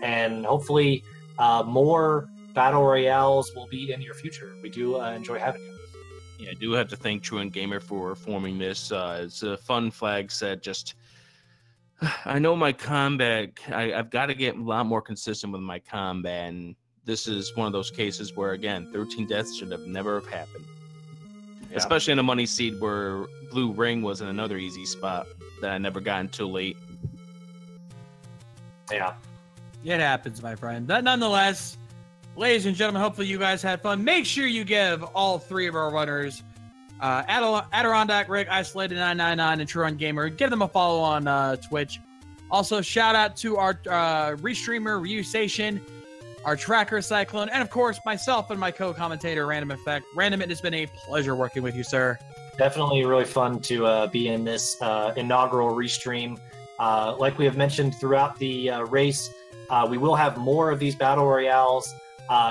And hopefully more battle royales will be in your future. We do enjoy having you. Yeah, I do have to thank Truant Gamer for forming this. It's a fun flag set. Just, I know my combat, I've got to get a lot more consistent with my combat. And this is one of those cases where, again, 13 deaths should have never have happened. Yeah. Especially in a money seed where Blue Ring was in another easy spot that I never got until late. Yeah. It happens, my friend. But nonetheless, ladies and gentlemen, hopefully you guys had fun. Make sure you give all 3 of our runners, Adirondack Rick, Isolated 999, and Truant Gamer, give them a follow on Twitch. Also, shout out to our restreamer, Ryu Station, our tracker, Cyclone, and of course, myself and my co-commentator, Random Effect. Random, it has been a pleasure working with you, sir. Definitely really fun to be in this inaugural restream. Like we have mentioned throughout the race, we will have more of these battle royales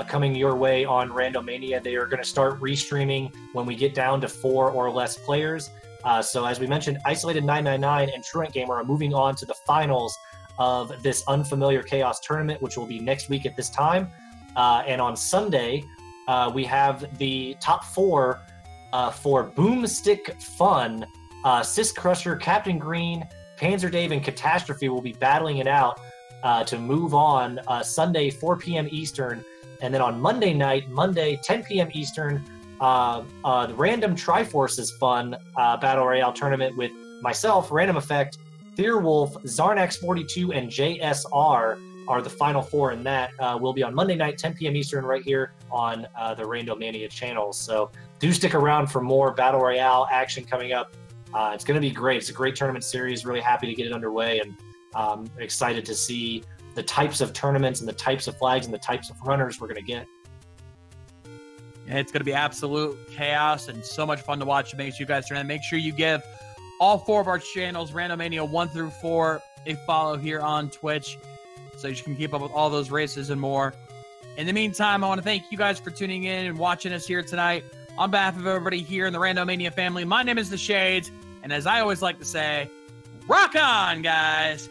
coming your way on Randomania. They are going to start restreaming when we get down to 4 or less players. So as we mentioned, Isolated 999 and Truant Gamer are moving on to the finals of this Unfamiliar Chaos tournament, which will be next week at this time. And on Sunday, we have the top 4 for Boomstick Fun. Sis Crusher, Captain Green, Panzer Dave, and Catastrophe will be battling it out to move on Sunday, 4 p.m. Eastern. And then on Monday night, Monday, 10 p.m. Eastern, the Random Triforces Fun Battle Royale tournament with myself, Random Effect, Fearwolf, Zarnax42, and JSR are the final 4 in that. Will be on Monday night, 10 p.m. Eastern, right here on the Randomania channel. So do stick around for more Battle Royale action coming up It's going to be great. It's a great tournament series. Really happy to get it underway, and excited to see the types of tournaments and the types of flags and the types of runners we're going to get. It's going to be absolute chaos and so much fun to watch. Make sure you guys turn in. Make sure you give all 4 of our channels, Randomania 1 through 4, a follow here on Twitch, so you can keep up with all those races and more. In the meantime, I want to thank you guys for tuning in and watching us here tonight. On behalf of everybody here in the Randomania family, my name is The Shades, and as I always like to say, rock on, guys!